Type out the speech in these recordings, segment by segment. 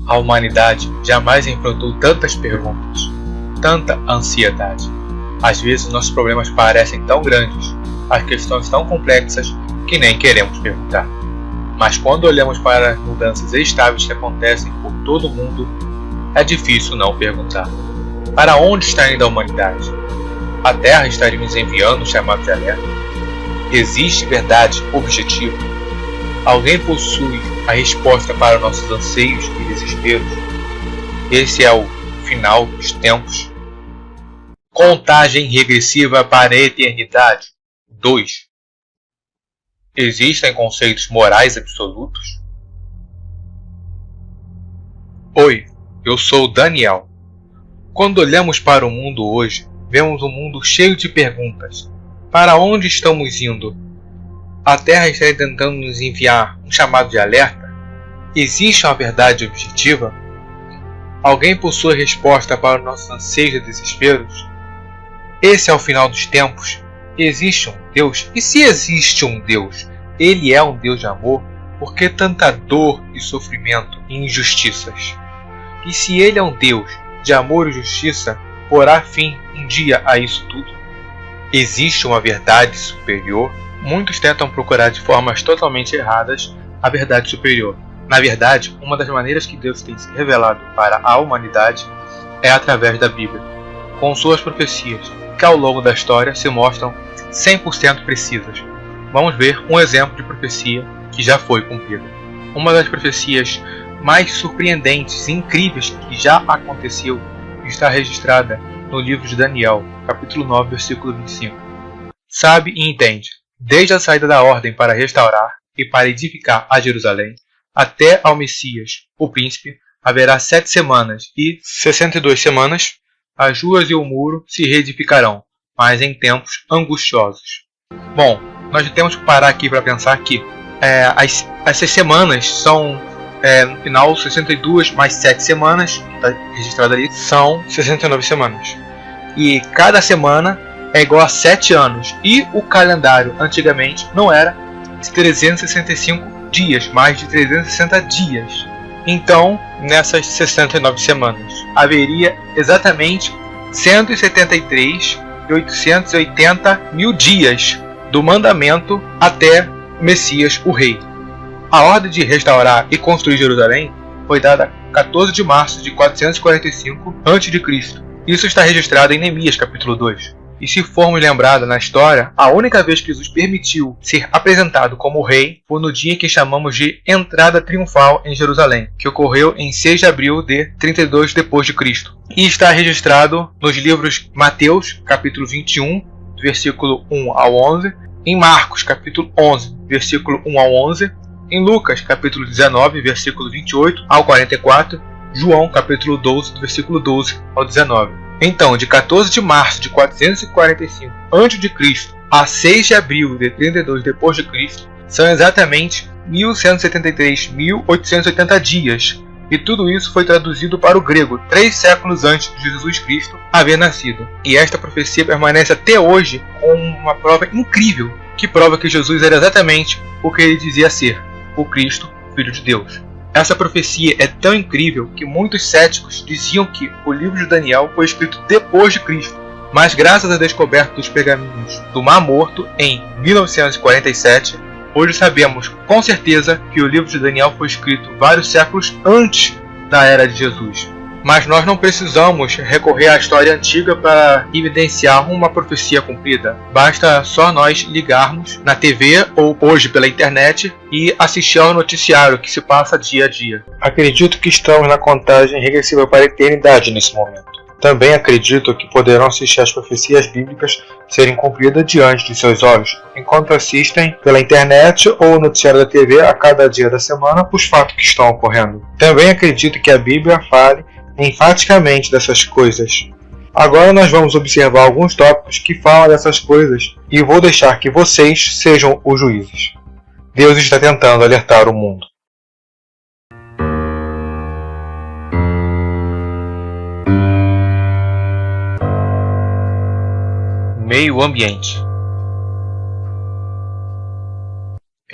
A humanidade jamais enfrentou tantas perguntas, tanta ansiedade. Às vezes nossos problemas parecem tão grandes, as questões tão complexas, que nem queremos perguntar. Mas quando olhamos para as mudanças estáveis que acontecem por todo o mundo, é difícil não perguntar. Para onde está indo a humanidade? A Terra estaria nos enviando um chamado de alerta? Existe verdade objetiva? Alguém possui a resposta para nossos anseios e desesperos? Esse é o final dos tempos. Contagem regressiva para a eternidade. 2. Existem conceitos morais absolutos? Oi, eu sou Daniel. Quando olhamos para o mundo hoje, vemos um mundo cheio de perguntas. Para onde estamos indo? A Terra está tentando nos enviar um chamado de alerta? Existe uma verdade objetiva? Alguém possui resposta para os nossos anseios e desesperos? Esse é o final dos tempos? Existe um Deus? E se existe um Deus, Ele é um Deus de amor? Por que tanta dor e sofrimento e injustiças? E se Ele é um Deus de amor e justiça, porá fim um dia a isso tudo? Existe uma verdade superior? Muitos tentam procurar de formas totalmente erradas a verdade superior. Na verdade, uma das maneiras que Deus tem se revelado para a humanidade é através da Bíblia, com suas profecias, que ao longo da história se mostram 100% precisas. Vamos ver um exemplo de profecia que já foi cumprida. Uma das profecias mais surpreendentes e incríveis que já aconteceu está registrada no livro de Daniel, capítulo 9, versículo 25. Sabe e entende, desde a saída da ordem para restaurar e para edificar a Jerusalém, até ao Messias, o príncipe, haverá 7 semanas e 62 semanas, as ruas e o muro se reedificarão, mas em tempos angustiosos. Bom, nós temos que parar aqui para pensar que essas semanas são, no final, 62 mais 7 semanas, que está registrado ali, são 69 semanas. E cada semana é igual a 7 anos. E o calendário, antigamente, não era de 365 dias, mais de 360 dias. Então, nessas 69 semanas, haveria exatamente 173.880 mil dias do mandamento até Messias, o Rei. A ordem de restaurar e construir Jerusalém foi dada 14 de março de 445 a.C. Isso está registrado em Neemias, capítulo 2. E se formos lembrados na história, a única vez que Jesus permitiu ser apresentado como rei foi no dia que chamamos de Entrada Triunfal em Jerusalém, que ocorreu em 6 de abril de 32 d.C. E está registrado nos livros Mateus, capítulo 21, versículo 1 ao 11, em Marcos, capítulo 11, versículo 1 ao 11, em Lucas, capítulo 19, versículo 28 ao 44, João, capítulo 12, do versículo 12 ao 19. Então, de 14 de março de 445 a.C. a 6 de abril de 32 d.C. são exatamente 1.173.880 dias. E tudo isso foi traduzido para o grego 3 séculos antes de Jesus Cristo haver nascido. E esta profecia permanece até hoje com uma prova incrível, que prova que Jesus era exatamente o que ele dizia ser, o Cristo, Filho de Deus. Essa profecia é tão incrível que muitos céticos diziam que o livro de Daniel foi escrito depois de Cristo. Mas graças à descoberta dos pergaminhos do Mar Morto em 1947, hoje sabemos com certeza que o livro de Daniel foi escrito vários séculos antes da era de Jesus. Mas nós não precisamos recorrer à história antiga para evidenciar uma profecia cumprida. Basta só nós ligarmos na TV ou hoje pela internet e assistir ao noticiário que se passa dia a dia. Acredito que estamos na contagem regressiva para a eternidade nesse momento. Também acredito que poderão assistir as profecias bíblicas serem cumpridas diante de seus olhos, enquanto assistem pela internet ou no noticiário da TV a cada dia da semana os fatos que estão ocorrendo. Também acredito que a Bíblia fale enfaticamente dessas coisas. Agora nós vamos observar alguns tópicos que falam dessas coisas e vou deixar que vocês sejam os juízes. Deus está tentando alertar o mundo. Meio ambiente.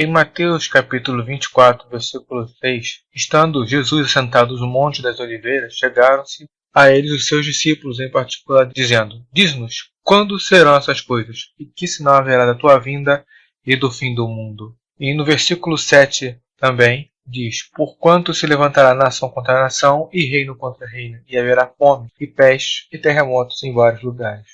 Em Mateus capítulo 24, versículo 6, estando Jesus assentado no Monte das Oliveiras, chegaram-se a eles os seus discípulos em particular, dizendo: Diz-nos, quando serão essas coisas? E que sinal haverá da tua vinda e do fim do mundo? E no versículo 7 também diz: Porquanto se levantará nação contra nação e reino contra reino, e haverá fome e peste e terremotos em vários lugares.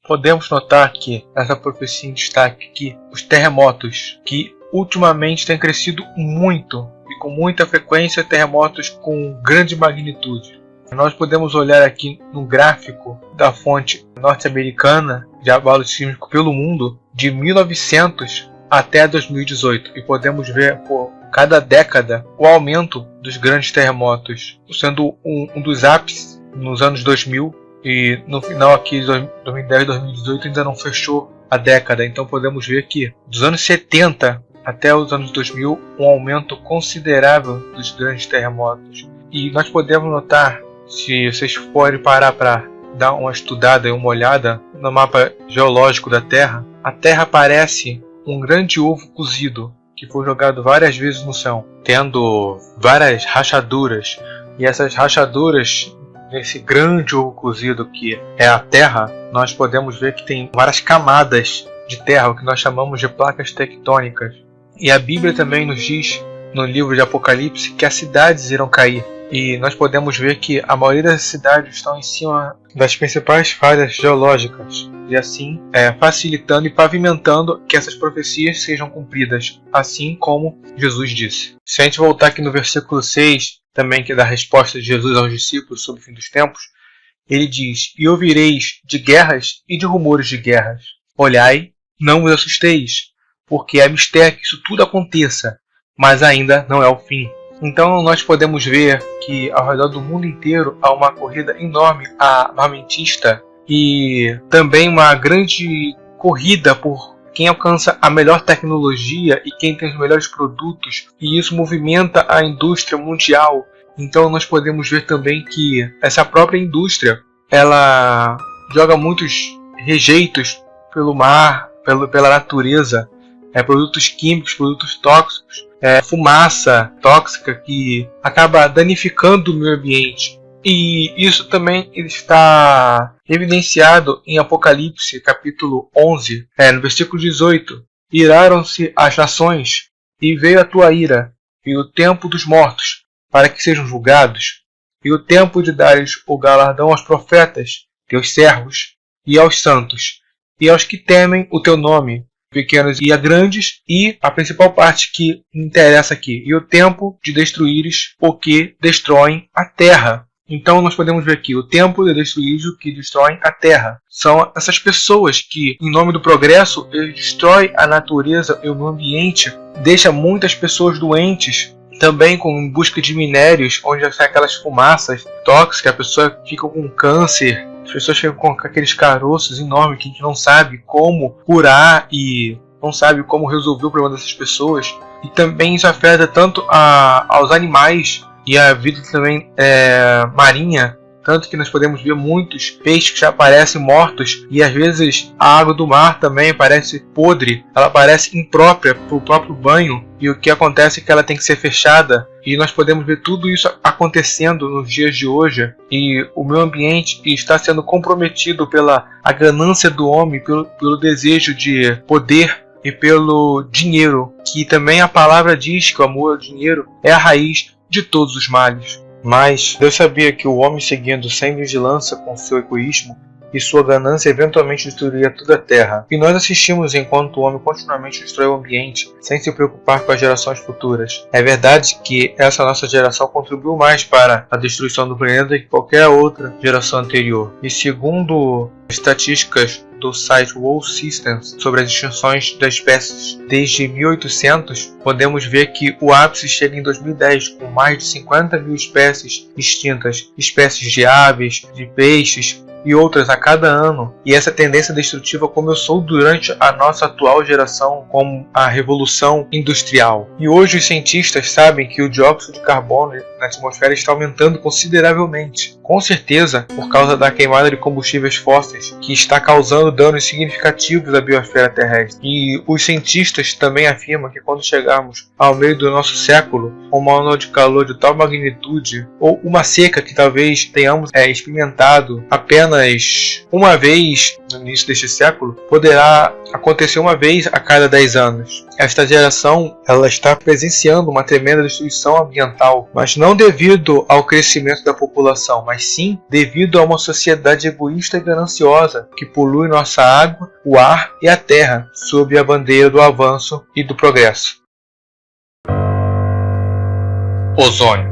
Podemos notar que essa profecia em destaque que os terremotos, que ultimamente têm crescido muito e com muita frequência, terremotos com grande magnitude. Nós podemos olhar aqui no gráfico da fonte norte-americana de abalo sísmico pelo mundo de 1900 até 2018 e podemos ver por cada década o aumento dos grandes terremotos, sendo um dos ápices nos anos 2000 e no final aqui de 2010 e 2018 ainda não fechou a década, então podemos ver que dos anos 70 até os anos 2000 um aumento considerável dos grandes terremotos. E nós podemos notar, se vocês forem parar para dar uma estudada e uma olhada no mapa geológico da Terra, a Terra parece um grande ovo cozido que foi jogado várias vezes no chão, tendo várias rachaduras, e essas rachaduras nesse grande ovo cozido que é a Terra, nós podemos ver que tem várias camadas de terra, o que nós chamamos de placas tectônicas. E a Bíblia também nos diz, no livro de Apocalipse, que as cidades irão cair. E nós podemos ver que a maioria das cidades estão em cima das principais falhas geológicas, e assim facilitando e pavimentando que essas profecias sejam cumpridas, assim como Jesus disse. Se a gente voltar aqui no versículo 6, também que é da resposta de Jesus aos discípulos sobre o fim dos tempos, ele diz: E ouvireis de guerras e de rumores de guerras. Olhai, não vos assusteis, porque é mistério que isso tudo aconteça, mas ainda não é o fim. Então nós podemos ver que ao redor do mundo inteiro há uma corrida enorme armamentista e também uma grande corrida por quem alcança a melhor tecnologia e quem tem os melhores produtos, e isso movimenta a indústria mundial. Então nós podemos ver também que essa própria indústria ela joga muitos rejeitos pelo mar, pela natureza, produtos químicos, produtos tóxicos, fumaça tóxica que acaba danificando o meio ambiente. E isso também está evidenciado em Apocalipse capítulo 11, no versículo 18. Iraram-se as nações, e veio a tua ira, e o tempo dos mortos, para que sejam julgados, e o tempo de dares o galardão aos profetas, teus servos, e aos santos, e aos que temem o teu nome, pequenos e a grandes, e a principal parte que interessa aqui, e o tempo de destruíres o que destroem a terra. Então nós podemos ver aqui o tempo de destruir o que destroem a terra. São essas pessoas que, em nome do progresso, eles destroem a natureza e o meio ambiente, deixa muitas pessoas doentes, também com busca de minérios, onde sai aquelas fumaças tóxicas, a pessoa fica com câncer, as pessoas ficam com aqueles caroços enormes que a gente não sabe como curar e não sabe como resolver o problema dessas pessoas. E também isso afeta tanto aos animais e a vida também marinha, tanto que nós podemos ver muitos peixes que já aparecem mortos, e às vezes a água do mar também parece podre, ela parece imprópria para o próprio banho, e o que acontece é que ela tem que ser fechada, e nós podemos ver tudo isso acontecendo nos dias de hoje, e o meio ambiente está sendo comprometido pela a ganância do homem, pelo desejo de poder e pelo dinheiro, que também a palavra diz que o amor ao dinheiro é a raiz de todos os males. Mas Deus sabia que o homem, seguindo sem vigilância com seu egoísmo e sua ganância, eventualmente destruiria toda a terra. E nós assistimos enquanto o homem continuamente destrói o ambiente, sem se preocupar com as gerações futuras. É verdade que essa nossa geração contribuiu mais para a destruição do planeta que qualquer outra geração anterior. E segundo estatísticas do site World Systems sobre as extinções das espécies desde 1800, podemos ver que o ápice chega em 2010, com mais de 50 mil espécies extintas, espécies de aves, de peixes e outras a cada ano. E essa tendência destrutiva começou durante a nossa atual geração, com a Revolução Industrial. E hoje os cientistas sabem que o dióxido de carbono na atmosfera está aumentando consideravelmente, com certeza por causa da queimada de combustíveis fósseis, que está causando danos significativos à biosfera terrestre. E os cientistas também afirmam que quando chegarmos ao meio do nosso século, uma onda de calor de tal magnitude, ou uma seca que talvez tenhamos experimentado apenas uma vez no início deste século, poderá acontecer uma vez a cada 10 anos. Esta geração ela está presenciando uma tremenda destruição ambiental, mas não devido ao crescimento da população, mas sim devido a uma sociedade egoísta e gananciosa que polui nossa água, o ar e a terra sob a bandeira do avanço e do progresso. Ozônio.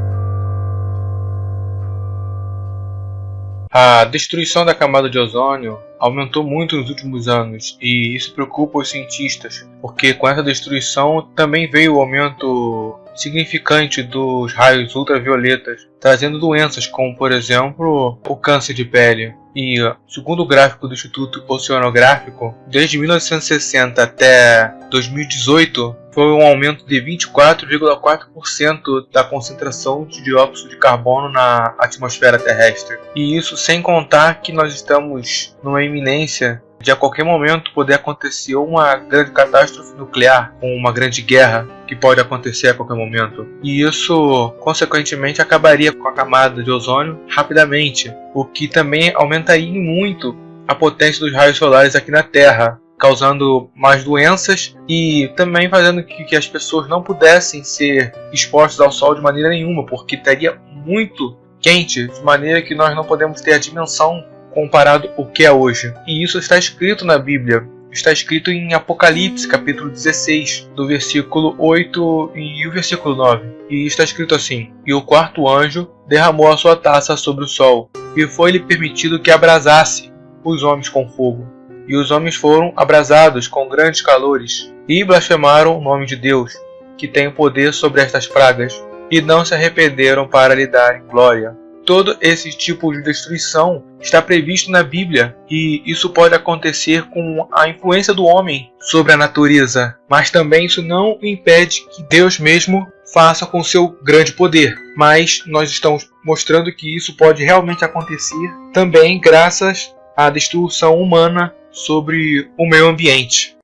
A destruição da camada de ozônio aumentou muito nos últimos anos e isso preocupa os cientistas, porque com essa destruição também veio o aumento significante dos raios ultravioletas, trazendo doenças como, por exemplo, o câncer de pele. E, segundo o gráfico do Instituto Oceanográfico, desde 1960 até 2018, foi um aumento de 24,4% da concentração de dióxido de carbono na atmosfera terrestre. E isso sem contar que nós estamos numa iminência de a qualquer momento poder acontecer uma grande catástrofe nuclear, ou uma grande guerra que pode acontecer a qualquer momento. E isso, consequentemente, acabaria com a camada de ozônio rapidamente, o que também aumentaria muito a potência dos raios solares aqui na Terra, causando mais doenças e também fazendo que as pessoas não pudessem ser expostas ao sol de maneira nenhuma, porque estaria muito quente, de maneira que nós não podemos ter a dimensão comparado ao que é hoje. E isso está escrito na Bíblia. Está escrito em Apocalipse, capítulo 16, do versículo 8 e o versículo 9. E está escrito assim: E o quarto anjo derramou a sua taça sobre o sol, e foi-lhe permitido que abrasasse os homens com fogo. E os homens foram abrasados com grandes calores, e blasfemaram o nome de Deus, que tem o poder sobre estas pragas, e não se arrependeram para lhe darem glória. Todo esse tipo de destruição está previsto na Bíblia, e isso pode acontecer com a influência do homem sobre a natureza, mas também isso não impede que Deus mesmo faça com seu grande poder. Mas nós estamos mostrando que isso pode realmente acontecer também graças à destruição humana sobre o meio ambiente.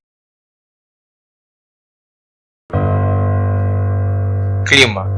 Clima.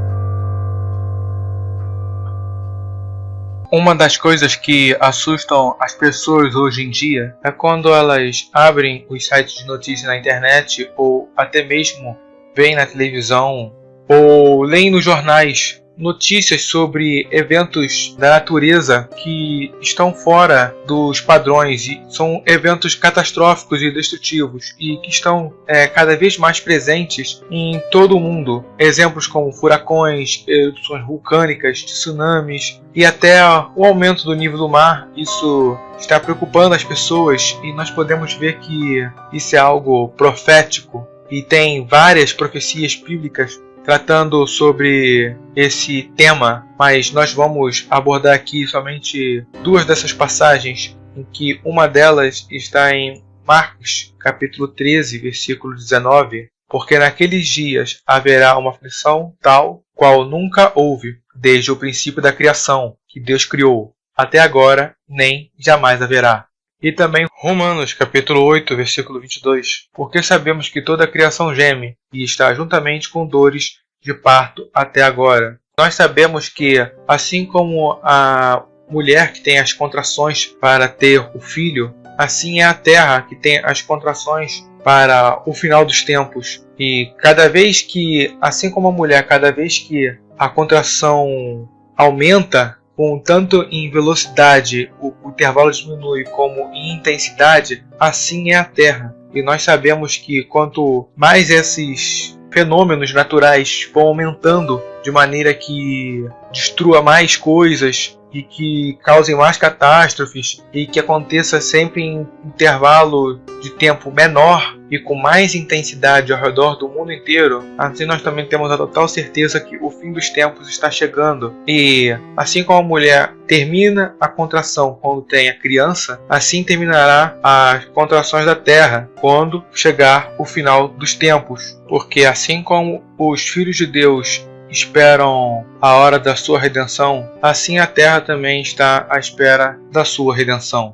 Uma das coisas que assustam as pessoas hoje em dia é quando elas abrem os sites de notícias na internet ou até mesmo veem na televisão ou leem nos jornais notícias sobre eventos da natureza que estão fora dos padrões e são eventos catastróficos e destrutivos e que estão cada vez mais presentes em todo o mundo. Exemplos como furacões, erupções vulcânicas, tsunamis e até o aumento do nível do mar. Isso está preocupando as pessoas e nós podemos ver que isso é algo profético e tem várias profecias bíblicas tratando sobre esse tema, mas nós vamos abordar aqui somente duas dessas passagens, em que uma delas está em Marcos, capítulo 13, versículo 19, porque naqueles dias haverá uma aflição tal qual nunca houve, desde o princípio da criação, que Deus criou, até agora nem jamais haverá. E também Romanos, capítulo 8, versículo 22. Porque sabemos que toda a criação geme e está juntamente com dores de parto até agora. Nós sabemos que, assim como a mulher que tem as contrações para ter o filho, assim é a terra que tem as contrações para o final dos tempos. E cada vez que, assim como a mulher, cada vez que a contração aumenta, tanto em velocidade, o intervalo diminui, como em intensidade, assim é a Terra. E nós sabemos que quanto mais esses fenômenos naturais vão aumentando de maneira que destrua mais coisas e que causem mais catástrofes e que aconteça sempre em intervalo de tempo menor e com mais intensidade ao redor do mundo inteiro, assim nós também temos a total certeza que o fim dos tempos está chegando. E assim como a mulher termina a contração quando tem a criança, assim terminará as contrações da terra quando chegar o final dos tempos. Porque assim como os filhos de Deus esperam a hora da sua redenção, assim a terra também está à espera da sua redenção.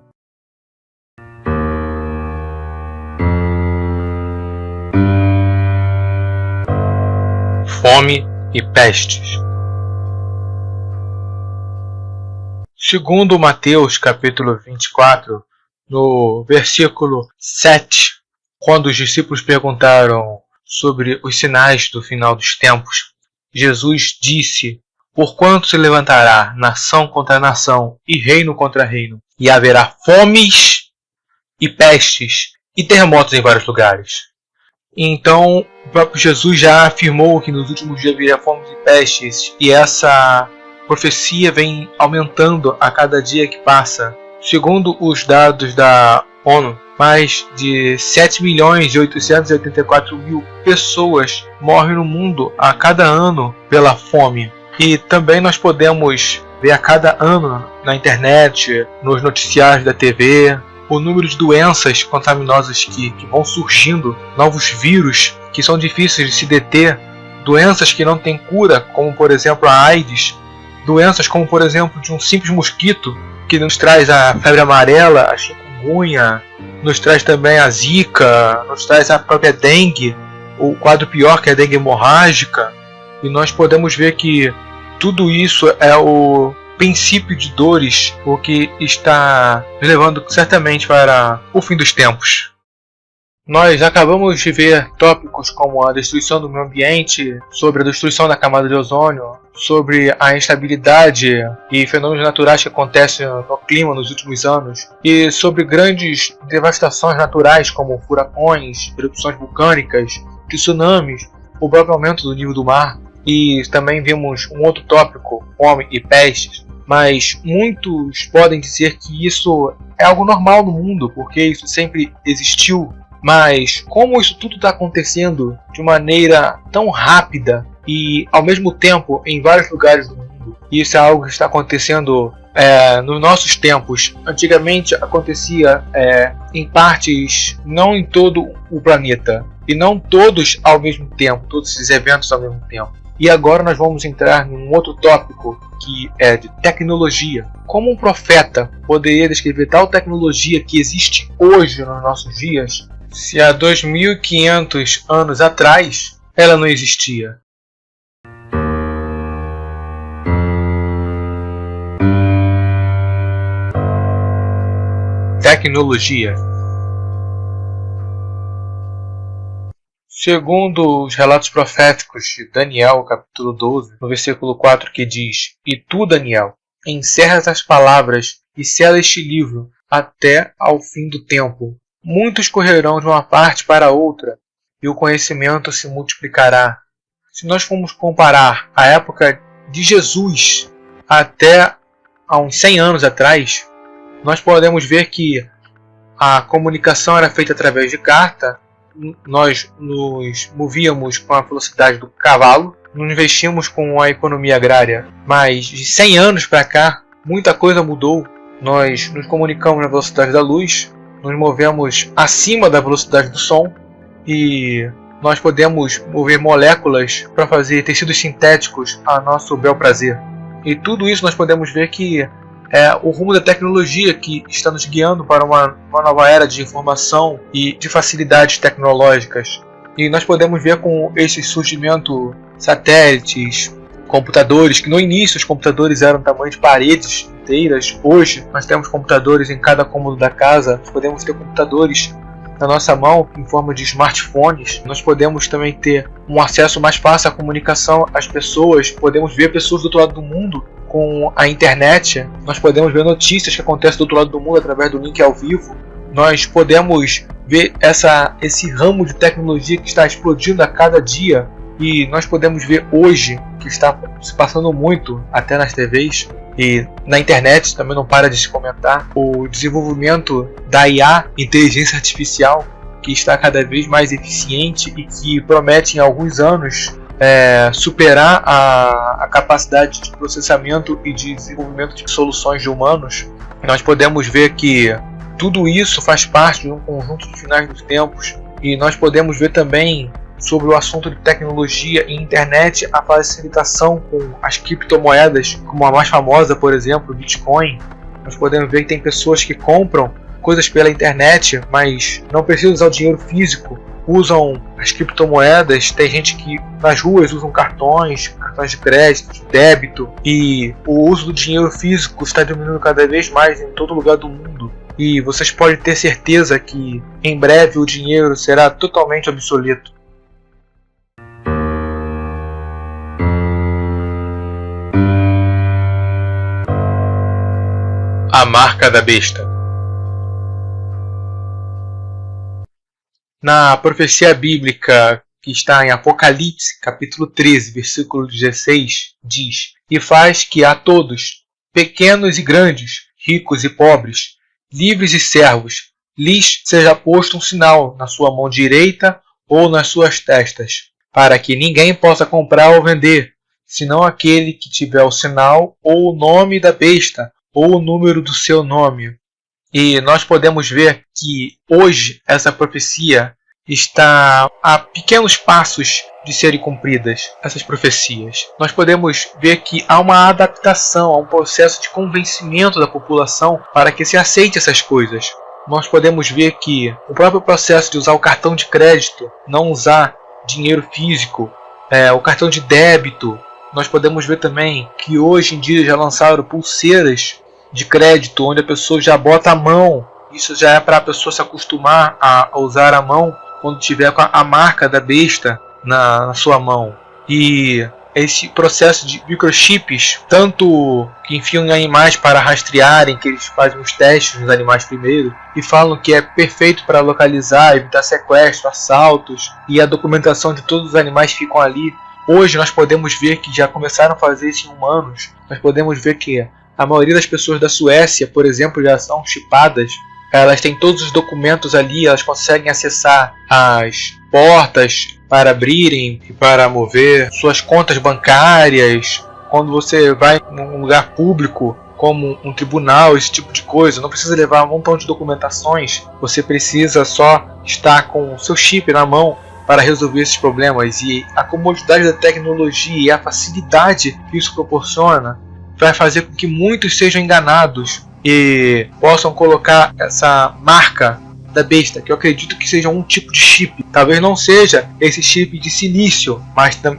Fome e pestes. Segundo Mateus capítulo 24, no versículo 7, quando os discípulos perguntaram sobre os sinais do final dos tempos, Jesus disse: porquanto se levantará nação contra nação e reino contra reino, e haverá fomes e pestes e terremotos em vários lugares. Então, o próprio Jesus já afirmou que nos últimos dias haveria fomes e pestes, e essa profecia vem aumentando a cada dia que passa. Segundo os dados da ONU, mais de 7.884.000 pessoas morrem no mundo a cada ano pela fome. E também nós podemos ver a cada ano na internet, nos noticiários da TV, o número de doenças contaminosas que vão surgindo, novos vírus que são difíceis de se deter, doenças que não têm cura, como por exemplo a AIDS, doenças como por exemplo de um simples mosquito que nos traz a febre amarela, a chikungunya, nos traz também a zika, nos traz a própria dengue, o quadro pior que é a dengue hemorrágica, e nós podemos ver que tudo isso é o princípio de dores, o que está nos levando certamente para o fim dos tempos. Nós acabamos de ver tópicos como a destruição do meio ambiente, sobre a destruição da camada de ozônio, sobre a instabilidade e fenômenos naturais que acontecem no clima nos últimos anos, e sobre grandes devastações naturais como furacões, erupções vulcânicas, tsunamis, o próprio aumento do nível do mar. E também vimos um outro tópico, fome e pestes, mas muitos podem dizer que isso é algo normal no mundo, porque isso sempre existiu. Mas como isso tudo está acontecendo de maneira tão rápida e ao mesmo tempo em vários lugares do mundo, isso é algo que está acontecendo nos nossos tempos. Antigamente acontecia em partes, não em todo o planeta, e não todos ao mesmo tempo, todos esses eventos ao mesmo tempo. E agora nós vamos entrar num outro tópico que é de tecnologia. Como um profeta poderia descrever tal tecnologia que existe hoje nos nossos dias, se há 2.500 anos atrás ela não existia? Tecnologia. Segundo os relatos proféticos de Daniel, capítulo 12, no versículo 4, que diz: e tu, Daniel, encerras as palavras e sela este livro até ao fim do tempo. Muitos correrão de uma parte para outra, e o conhecimento se multiplicará. Se nós formos comparar a época de Jesus até há uns 100 anos atrás, nós podemos ver que a comunicação era feita através de carta. Nós nos movíamos com a velocidade do cavalo, nos investimos com a economia agrária. Mas de 100 anos para cá, muita coisa mudou. Nós nos comunicamos na velocidade da luz, nos movemos acima da velocidade do som, e nós podemos mover moléculas para fazer tecidos sintéticos a nosso bel prazer. E tudo isso nós podemos ver que é o rumo da tecnologia que está nos guiando para uma nova era de informação e de facilidades tecnológicas. E nós podemos ver com esse surgimento satélites, computadores, que no início os computadores eram do tamanho de paredes inteiras. Hoje nós temos computadores em cada cômodo da casa, nós podemos ter computadores na nossa mão em forma de smartphones. Nós podemos também ter um acesso mais fácil à comunicação às pessoas, podemos ver pessoas do outro lado do mundo com a internet, nós podemos ver notícias que acontecem do outro lado do mundo através do link ao vivo. Nós podemos ver esse ramo de tecnologia que está explodindo a cada dia, e nós podemos ver hoje que está se passando muito até nas TVs e na internet também não para de se comentar o desenvolvimento da IA, inteligência artificial, que está cada vez mais eficiente e que promete em alguns anos superar a capacidade de processamento e de desenvolvimento de soluções de humanos. Nós podemos ver que tudo isso faz parte de um conjunto de finais dos tempos, e nós podemos ver também sobre o assunto de tecnologia e internet, a facilitação com as criptomoedas, como a mais famosa, por exemplo, o Bitcoin. Nós podemos ver que tem pessoas que compram coisas pela internet, mas não precisam usar o dinheiro físico, usam as criptomoedas. Tem gente que nas ruas usam cartões de crédito, de débito, e o uso do dinheiro físico está diminuindo cada vez mais em todo lugar do mundo. E vocês podem ter certeza que em breve o dinheiro será totalmente obsoleto. A marca da besta. Na profecia bíblica que está em Apocalipse, capítulo 13, versículo 16, diz: "E faz que a todos, pequenos e grandes, ricos e pobres, livres e servos, lhes seja posto um sinal na sua mão direita ou nas suas testas, para que ninguém possa comprar ou vender, senão aquele que tiver o sinal ou o nome da besta ou o número do seu nome." E nós podemos ver que hoje essa profecia está a pequenos passos de serem cumpridas, essas profecias. Nós podemos ver que há uma adaptação, há um processo de convencimento da população para que se aceite essas coisas. Nós podemos ver que o próprio processo de usar o cartão de crédito, não usar dinheiro físico, o cartão de débito. Nós podemos ver também que hoje em dia já lançaram pulseiras de crédito, onde a pessoa já bota a mão. Isso já é para a pessoa se acostumar a usar a mão quando tiver com a marca da besta na sua mão. E esse processo de microchips, tanto que enfiam em animais para rastrearem, que eles fazem os testes nos animais primeiro, e falam que é perfeito para localizar, evitar sequestro, assaltos, e a documentação de todos os animais ficam ali. Hoje nós podemos ver que já começaram a fazer isso em humanos. Nós podemos ver que a maioria das pessoas da Suécia, por exemplo, já são chipadas. Elas têm todos os documentos ali, elas conseguem acessar as portas para abrirem e para mover suas contas bancárias. Quando você vai em um lugar público, como um tribunal, esse tipo de coisa, não precisa levar um montão de documentações. Você precisa só estar com o seu chip na mão para resolver esses problemas. E a comodidade da tecnologia e a facilidade que isso proporciona vai fazer com que muitos sejam enganados e possam colocar essa marca da besta, que eu acredito que seja um tipo de chip. Talvez não seja esse chip de silício,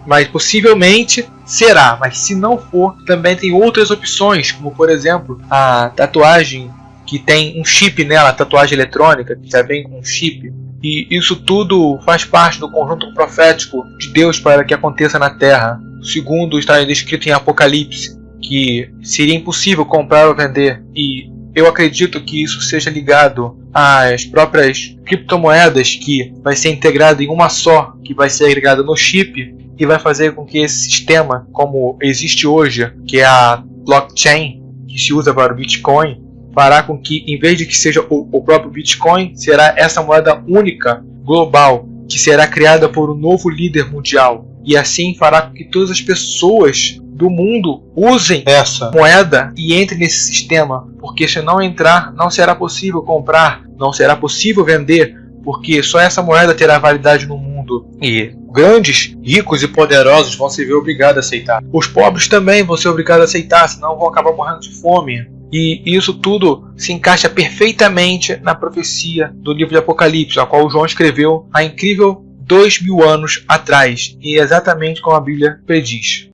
mas possivelmente será. Mas se não for, também tem outras opções, como por exemplo a tatuagem que tem um chip nela, a tatuagem eletrônica que já vem com um chip. E isso tudo faz parte do conjunto profético de Deus para que aconteça na Terra. Segundo está descrito em Apocalipse, que seria impossível comprar ou vender, e eu acredito que isso seja ligado às próprias criptomoedas, que vai ser integrado em uma só, que vai ser agregada no chip, e vai fazer com que esse sistema, como existe hoje, que é a blockchain, que se usa para o Bitcoin, fará com que, em vez de que seja o próprio Bitcoin, será essa moeda única, global, que será criada por um novo líder mundial. E assim fará com que todas as pessoas do mundo usem essa moeda e entrem nesse sistema, porque se não entrar, não será possível comprar, não será possível vender, porque só essa moeda terá validade no mundo. E grandes, ricos e poderosos vão se ver obrigados a aceitar. Os pobres também vão ser obrigados a aceitar, senão vão acabar morrendo de fome. E isso tudo se encaixa perfeitamente na profecia do livro de Apocalipse, a qual João escreveu há incrível 2000 anos atrás, e exatamente como a Bíblia prediz.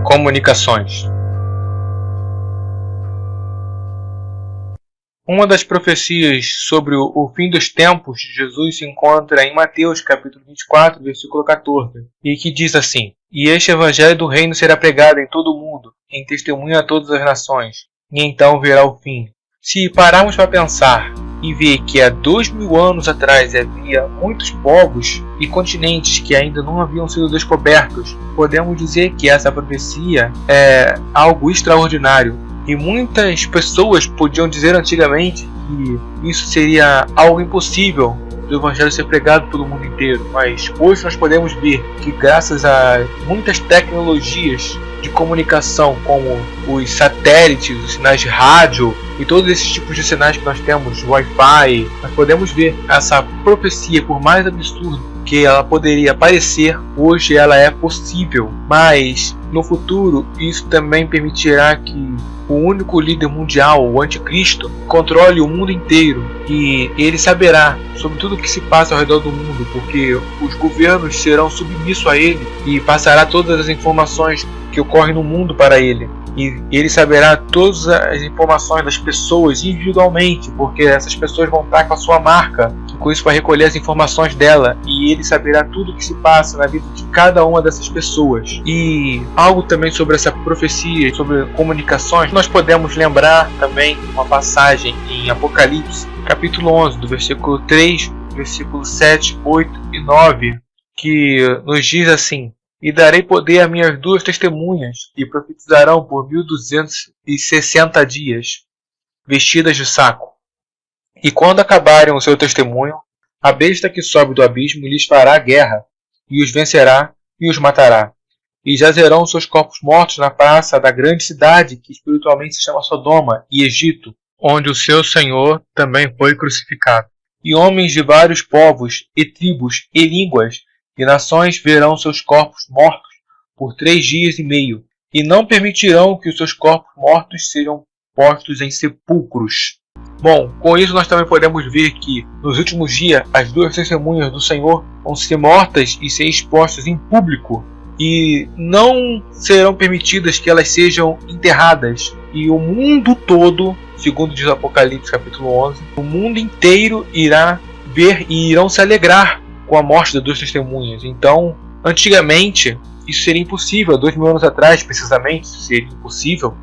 Comunicações. Uma das profecias sobre o fim dos tempos de Jesus se encontra em Mateus capítulo 24, versículo 14, e que diz assim: "E este evangelho do reino será pregado em todo o mundo, em testemunho a todas as nações, e então virá o fim." Se pararmos para pensar e ver que há 2000 anos atrás havia muitos povos e continentes que ainda não haviam sido descobertos, podemos dizer que essa profecia é algo extraordinário. E muitas pessoas podiam dizer antigamente que isso seria algo impossível do evangelho ser pregado pelo mundo inteiro, mas hoje nós podemos ver que graças a muitas tecnologias de comunicação, como os satélites, os sinais de rádio e todos esses tipos de sinais que nós temos, Wi-Fi, nós podemos ver essa profecia, por mais absurda que ela poderia parecer, hoje ela é possível. Mas no futuro isso também permitirá que o único líder mundial, o anticristo, controle o mundo inteiro e ele saberá sobre tudo o que se passa ao redor do mundo, porque os governos serão submissos a ele e passará todas as informações que ocorrem no mundo para ele. E ele saberá todas as informações das pessoas individualmente, porque essas pessoas vão estar com a sua marca, e com isso vai recolher as informações dela, e ele saberá tudo o que se passa na vida de cada uma dessas pessoas. E algo também sobre essa profecia, sobre comunicações, nós podemos lembrar também uma passagem em Apocalipse, capítulo 11, do versículo 3, versículo 7, 8 e 9, que nos diz assim: E darei poder a minhas duas testemunhas, e profetizarão por 1260 dias, vestidas de saco. E quando acabarem o seu testemunho, a besta que sobe do abismo lhes fará guerra, e os vencerá e os matará. E jazerão seus corpos mortos na praça da grande cidade, que espiritualmente se chama Sodoma e Egito, onde o seu Senhor também foi crucificado. E homens de vários povos, e tribos, e línguas, e nações verão seus corpos mortos por 3 dias e meio, e não permitirão que os seus corpos mortos sejam postos em sepulcros. Bom, com isso nós também podemos ver que nos últimos dias as duas testemunhas do Senhor vão ser mortas e ser expostas em público, e não serão permitidas que elas sejam enterradas. E o mundo todo, segundo diz o Apocalipse capítulo 11, o mundo inteiro irá ver e irão se alegrar com a morte das duas testemunhas. Então, antigamente, isso seria impossível. 2000 anos atrás, precisamente, isso seria impossível.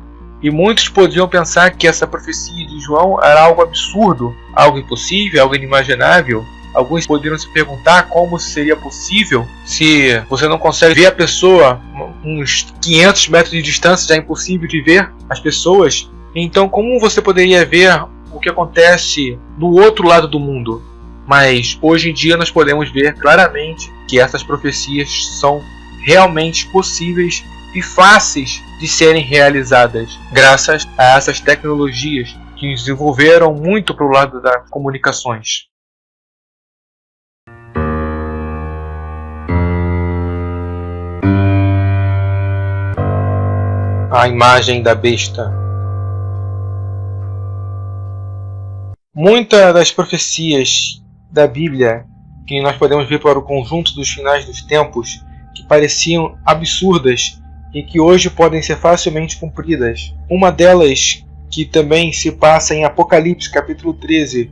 E muitos podiam pensar que essa profecia de João era algo absurdo, algo impossível, algo inimaginável. Alguns poderiam se perguntar como seria possível se você não consegue ver a pessoa uns 500 metros de distância, já é impossível de ver as pessoas. Então, como você poderia ver o que acontece no outro lado do mundo? Mas hoje em dia nós podemos ver claramente que essas profecias são realmente possíveis e fáceis de serem realizadas, graças a essas tecnologias que desenvolveram muito para o lado das comunicações. A imagem da besta. Muitas das profecias da Bíblia que nós podemos ver para o conjunto dos finais dos tempos, que pareciam absurdas e que hoje podem ser facilmente cumpridas. Uma delas que também se passa em Apocalipse capítulo 13,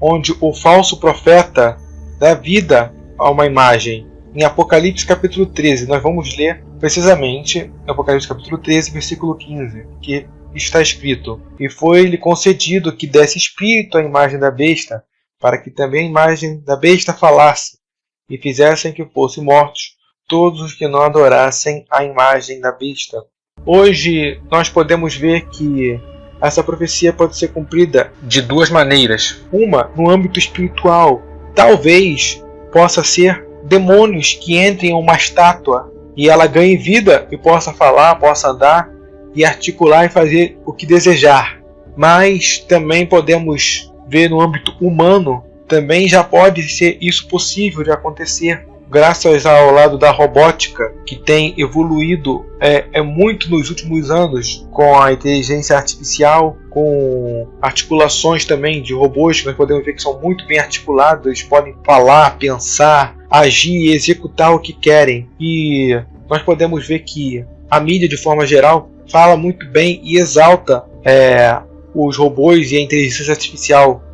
onde o falso profeta dá vida a uma imagem. Em Apocalipse capítulo 13, nós vamos ler precisamente Apocalipse capítulo 13, versículo 15, que está escrito: E foi-lhe concedido que desse espírito à imagem da besta, para que também a imagem da besta falasse, e fizessem que fossem mortos todos os que não adorassem a imagem da besta. Hoje nós podemos ver que essa profecia pode ser cumprida de duas maneiras. Uma, no âmbito espiritual. Talvez possa ser demônios que entrem em uma estátua e ela ganhe vida e possa falar, possa andar e articular e fazer o que desejar. Mas também podemos ver no âmbito humano, também já pode ser isso possível de acontecer, graças ao lado da robótica, que tem evoluído muito nos últimos anos, com a inteligência artificial, com articulações também de robôs que nós podemos ver que são muito bem articulados, eles podem falar, pensar, agir e executar o que querem. E nós podemos ver que a mídia, de forma geral, fala muito bem e exalta os robôs e a inteligência artificial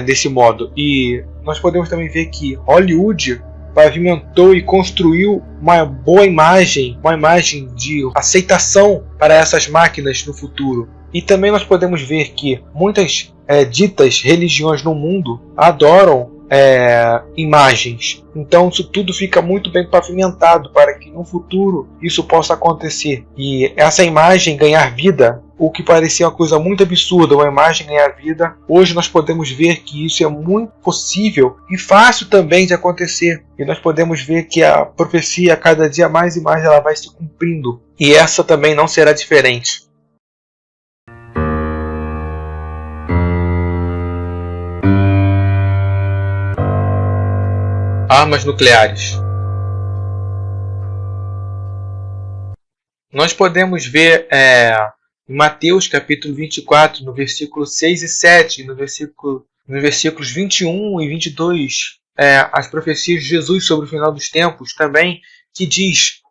desse modo. E nós podemos também ver que Hollywood pavimentou e construiu uma boa imagem, uma imagem de aceitação para essas máquinas no futuro. E também nós podemos ver que muitas ditas religiões no mundo adoram imagens. Então isso tudo fica muito bem pavimentado para que no futuro isso possa acontecer. E essa imagem ganhar vida, o que parecia uma coisa muito absurda, uma imagem ganhar vida, hoje nós podemos ver que isso é muito possível e fácil também de acontecer. E nós podemos ver que a profecia, cada dia mais e mais, ela vai se cumprindo. E essa também não será diferente. armas nucleares. Nós podemos ver em Mateus capítulo 24, no versículo 6 e 7, nos versículos 21 e 22, as profecias de Jesus sobre o final dos tempos também, que diz: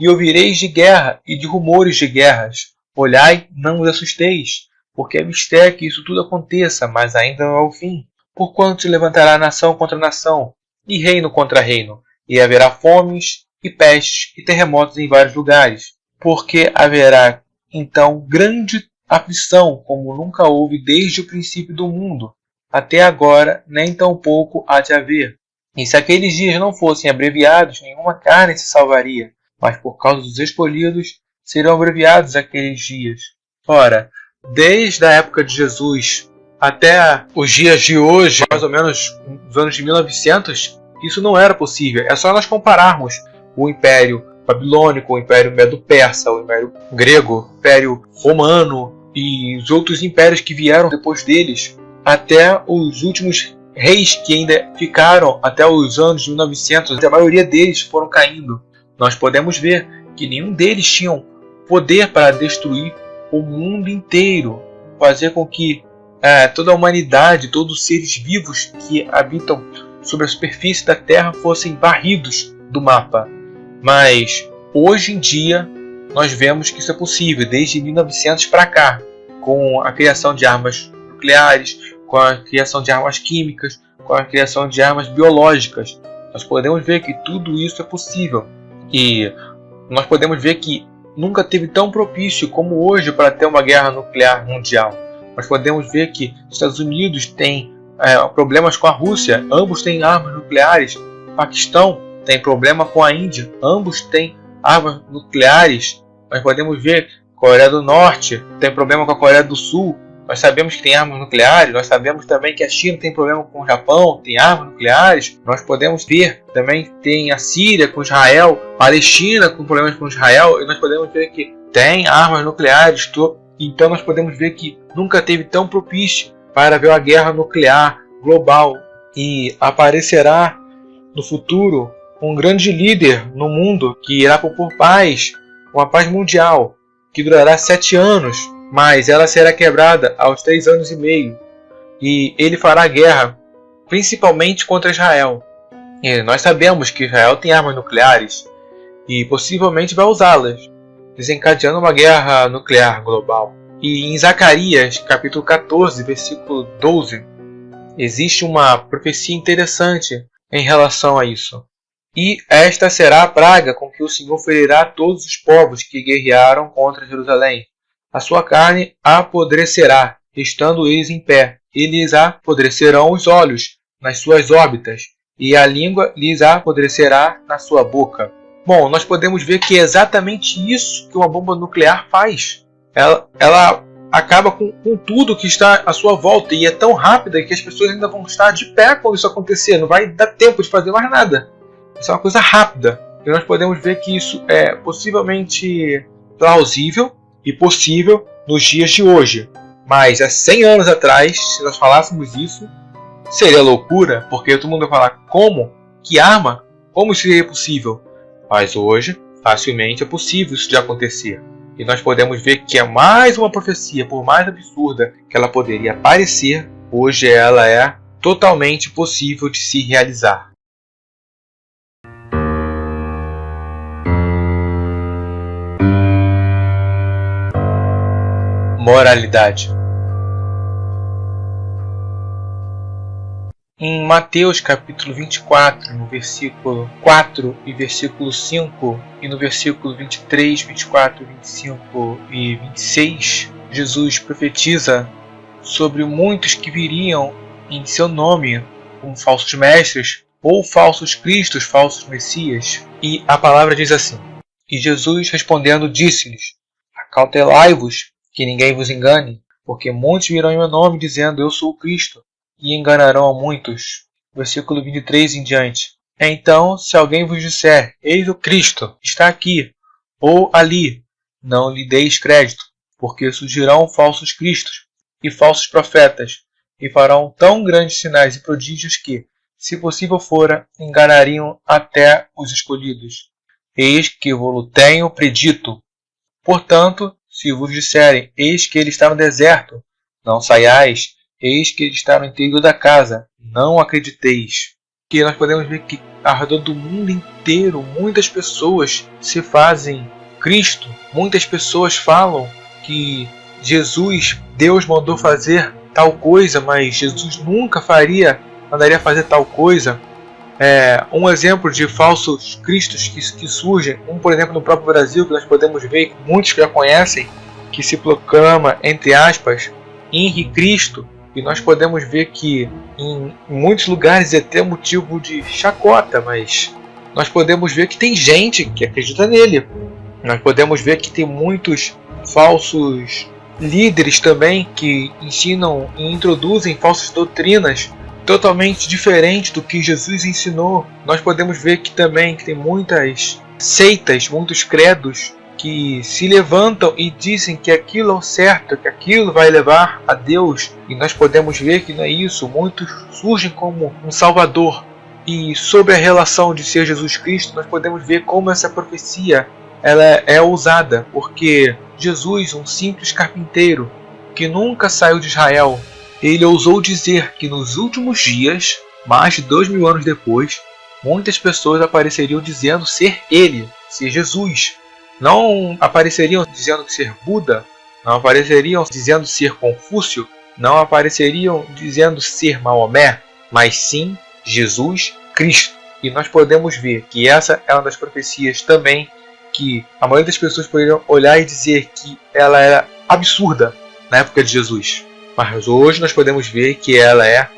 E ouvireis de guerra e de rumores de guerras. Olhai, não vos assusteis, porque é mistério que isso tudo aconteça, mas ainda não é o fim. Porquanto se levantará nação contra nação, e reino contra reino, e haverá fomes, e pestes, e terremotos em vários lugares. Porque haverá, então, grande aflição, como nunca houve desde o princípio do mundo, até agora, nem tampouco há de haver. E se aqueles dias não fossem abreviados, nenhuma carne se salvaria, mas por causa dos escolhidos, serão abreviados aqueles dias. Ora, desde a época de Jesus até os dias de hoje, mais ou menos nos anos de 1900, isso não era possível. É só nós compararmos o Império Babilônico, o Império Medo-Persa, o Império Grego, o Império Romano e os outros impérios que vieram depois deles, até os últimos reis que ainda ficaram até os anos de 1900, a maioria deles foram caindo. Nós podemos ver que nenhum deles tinha poder para destruir o mundo inteiro, fazer com que toda a humanidade, todos os seres vivos que habitam sobre a superfície da Terra fossem varridos do mapa. Mas hoje em dia nós vemos que isso é possível, desde 1900 para cá, com a criação de armas nucleares, com a criação de armas químicas, com a criação de armas biológicas. Nós podemos ver que tudo isso é possível. E nós podemos ver que nunca teve tão propício como hoje para ter uma guerra nuclear mundial. Nós podemos ver que os Estados Unidos têm problemas com a Rússia, ambos têm armas nucleares. O Paquistão tem problema com a Índia, ambos têm armas nucleares. Nós podemos ver que a Coreia do Norte tem problema com a Coreia do Sul. Nós sabemos que tem armas nucleares. Nós sabemos também que a China tem problema com o Japão, tem armas nucleares. Nós podemos ver também que tem a Síria com Israel, a Palestina com problemas com Israel. E nós podemos ver que tem armas nucleares. Então nós podemos ver que nunca teve tão propício para haver uma guerra nuclear global. E aparecerá no futuro um grande líder no mundo que irá propor paz, uma paz mundial, que durará 7 anos, mas ela será quebrada aos 3 anos e meio. E ele fará guerra, principalmente contra Israel. E nós sabemos que Israel tem armas nucleares e possivelmente vai usá-las, desencadeando uma guerra nuclear global. E em Zacarias, capítulo 14, versículo 12, existe uma profecia interessante em relação a isso. E esta será a praga com que o Senhor ferirá todos os povos que guerrearam contra Jerusalém. A sua carne apodrecerá, estando eles em pé. E lhes apodrecerão os olhos nas suas órbitas, e a língua lhes apodrecerá na sua boca. Bom, nós podemos ver que é exatamente isso que uma bomba nuclear faz. Ela acaba com tudo que está à sua volta, e é tão rápida que as pessoas ainda vão estar de pé quando isso acontecer. Não vai dar tempo de fazer mais nada. Isso é uma coisa rápida. E nós podemos ver que isso é possivelmente plausível e possível nos dias de hoje. Mas há 100 anos atrás, se nós falássemos isso, seria loucura, porque todo mundo vai falar: como? Que arma? Como isso seria possível? Mas hoje, facilmente é possível isso de acontecer. E nós podemos ver que é mais uma profecia, por mais absurda que ela poderia parecer, hoje ela é totalmente possível de se realizar. Moralidade. Em Mateus capítulo 24, no versículo 4 e versículo 5, e no versículo 23, 24, 25 e 26, Jesus profetiza sobre muitos que viriam em seu nome como falsos mestres ou falsos cristos, falsos messias. E a palavra diz assim: E Jesus respondendo disse-lhes: Acautelai-vos que ninguém vos engane, porque muitos virão em meu nome dizendo: Eu sou o Cristo, e enganarão a muitos. Versículo 23 em diante. Então, se alguém vos disser: Eis o Cristo, está aqui, ou ali, não lhe deis crédito, porque surgirão falsos cristos e falsos profetas, e farão tão grandes sinais e prodígios que, se possível fora, enganariam até os escolhidos. Eis que vos tenho predito. Portanto, se vos disserem, eis que ele está no deserto, não saiais, eis que ele está no interior da casa, não acrediteis. Que nós podemos ver que ao redor do mundo inteiro, muitas pessoas se fazem Cristo. Muitas pessoas falam que Jesus, Deus mandou fazer tal coisa, mas Jesus nunca mandaria fazer tal coisa. Um exemplo de falsos cristos que surgem, por exemplo, no próprio Brasil, que nós podemos ver, que muitos já conhecem, que se proclama, entre aspas, Henri Cristo, e nós podemos ver que em muitos lugares é até motivo de chacota, mas nós podemos ver que tem gente que acredita nele. Nós podemos ver que tem muitos falsos líderes também que ensinam e introduzem falsas doutrinas totalmente diferente do que Jesus ensinou. Nós podemos ver que também tem muitas seitas, muitos credos que se levantam e dizem que aquilo é o certo, que aquilo vai levar a Deus. E nós podemos ver que não é isso. Muitos surgem como um Salvador. E sobre a relação de ser Jesus Cristo, nós podemos ver como essa profecia ela é ousada, porque Jesus, um simples carpinteiro que nunca saiu de Israel, ele ousou dizer que nos últimos dias, mais de 2000 anos depois, muitas pessoas apareceriam dizendo ser ele, ser Jesus. Não apareceriam dizendo ser Buda, não apareceriam dizendo ser Confúcio, não apareceriam dizendo ser Maomé, mas sim Jesus Cristo. E nós podemos ver que essa é uma das profecias também que a maioria das pessoas poderiam olhar e dizer que ela era absurda na época de Jesus. Mas hoje nós podemos ver que ela é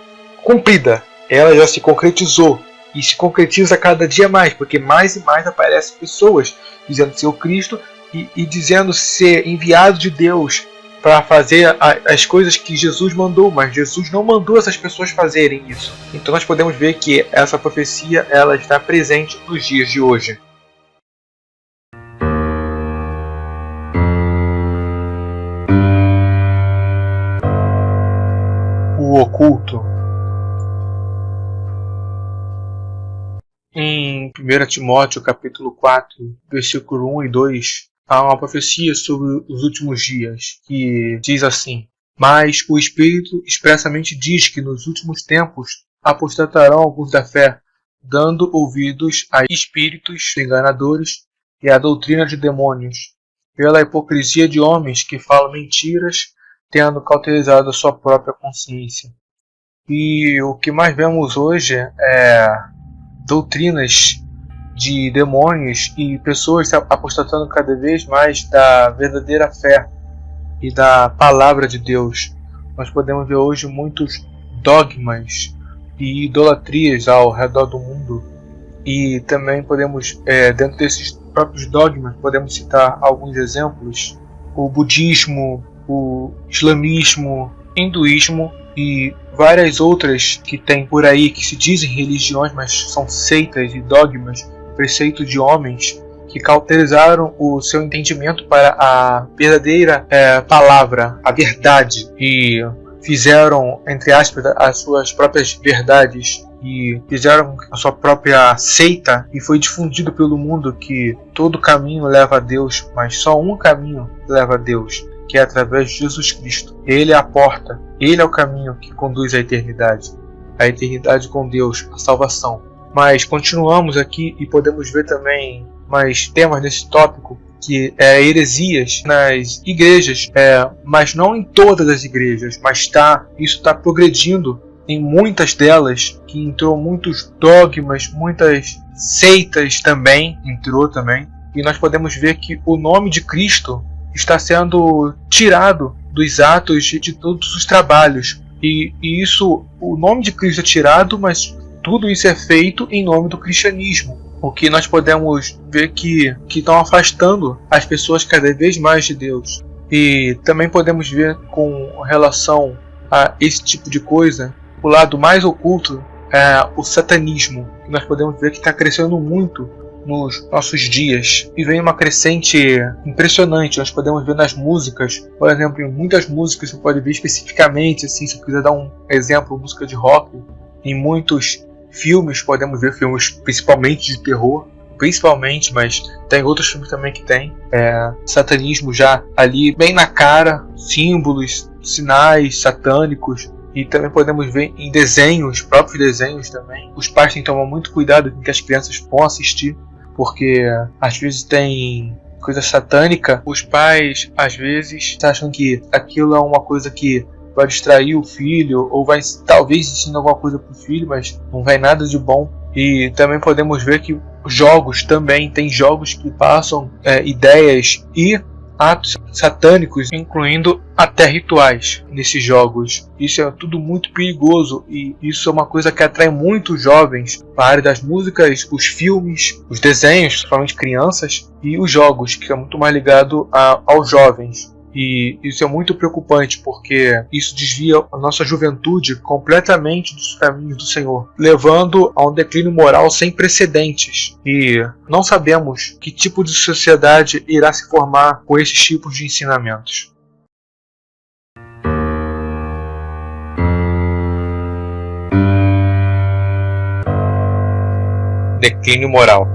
cumprida, ela já se concretizou e se concretiza cada dia mais, porque mais e mais aparecem pessoas dizendo ser o Cristo e dizendo ser enviado de Deus para fazer as coisas que Jesus mandou, mas Jesus não mandou essas pessoas fazerem isso. Então nós podemos ver que essa profecia ela está presente nos dias de hoje. O oculto. Em 1 Timóteo capítulo 4, versículo 1 e 2, há uma profecia sobre os últimos dias, que diz assim: Mas o Espírito expressamente diz que nos últimos tempos apostatarão alguns da fé, dando ouvidos a espíritos enganadores e à doutrina de demônios, pela hipocrisia de homens que falam mentiras, tendo cauterizado a sua própria consciência. E o que mais vemos hoje é doutrinas de demônios e pessoas apostatando cada vez mais da verdadeira fé e da palavra de Deus. Nós podemos ver hoje muitos dogmas e idolatrias ao redor do mundo, e também podemos, dentro desses próprios dogmas, podemos citar alguns exemplos: o budismo, o islamismo, hinduísmo e várias outras que tem por aí que se dizem religiões, mas são seitas e dogmas, preceitos de homens que cauterizaram o seu entendimento para a verdadeira palavra, a verdade, e fizeram, entre aspas, as suas próprias verdades e fizeram a sua própria seita, e foi difundido pelo mundo que todo caminho leva a Deus, mas só um caminho leva a Deus, que é através de Jesus Cristo. Ele é a porta, Ele é o caminho que conduz à eternidade com Deus, a salvação. Mas continuamos aqui e podemos ver também mais temas nesse tópico, que é heresias nas igrejas, mas não em todas as igrejas, mas isso está progredindo em muitas delas, que entrou muitos dogmas, muitas seitas também, e nós podemos ver que o nome de Cristo está sendo tirado dos atos de todos os trabalhos, e isso, o nome de Cristo é tirado, mas tudo isso é feito em nome do cristianismo, o que nós podemos ver que estão afastando as pessoas cada vez mais de Deus. E também podemos ver, com relação a esse tipo de coisa, o lado mais oculto é o satanismo, que nós podemos ver que está crescendo muito nos nossos dias, e vem uma crescente impressionante. Nós podemos ver nas músicas, por exemplo, em muitas músicas você pode ver especificamente, assim, se eu quiser dar um exemplo, música de rock, em muitos filmes, podemos ver filmes principalmente de terror, mas tem outros filmes também que tem satanismo já ali bem na cara, símbolos, sinais satânicos. E também podemos ver em desenhos, próprios desenhos também. Os pais têm que tomar muito cuidado com que as crianças vão assistir, porque às vezes tem coisa satânica. Os pais às vezes acham que aquilo é uma coisa que vai distrair o filho, ou vai talvez ensinar alguma coisa para o filho, mas não vai nada de bom. E também podemos ver que jogos também, tem jogos que passam ideias e atos satânicos, incluindo até rituais nesses jogos. Isso é tudo muito perigoso, e isso é uma coisa que atrai muitos jovens para a área das músicas, os filmes, os desenhos, principalmente crianças, e os jogos, que é muito mais ligado aos jovens. E isso é muito preocupante, porque isso desvia a nossa juventude completamente dos caminhos do Senhor, levando a um declínio moral sem precedentes. E não sabemos que tipo de sociedade irá se formar com esses tipos de ensinamentos. Declínio moral.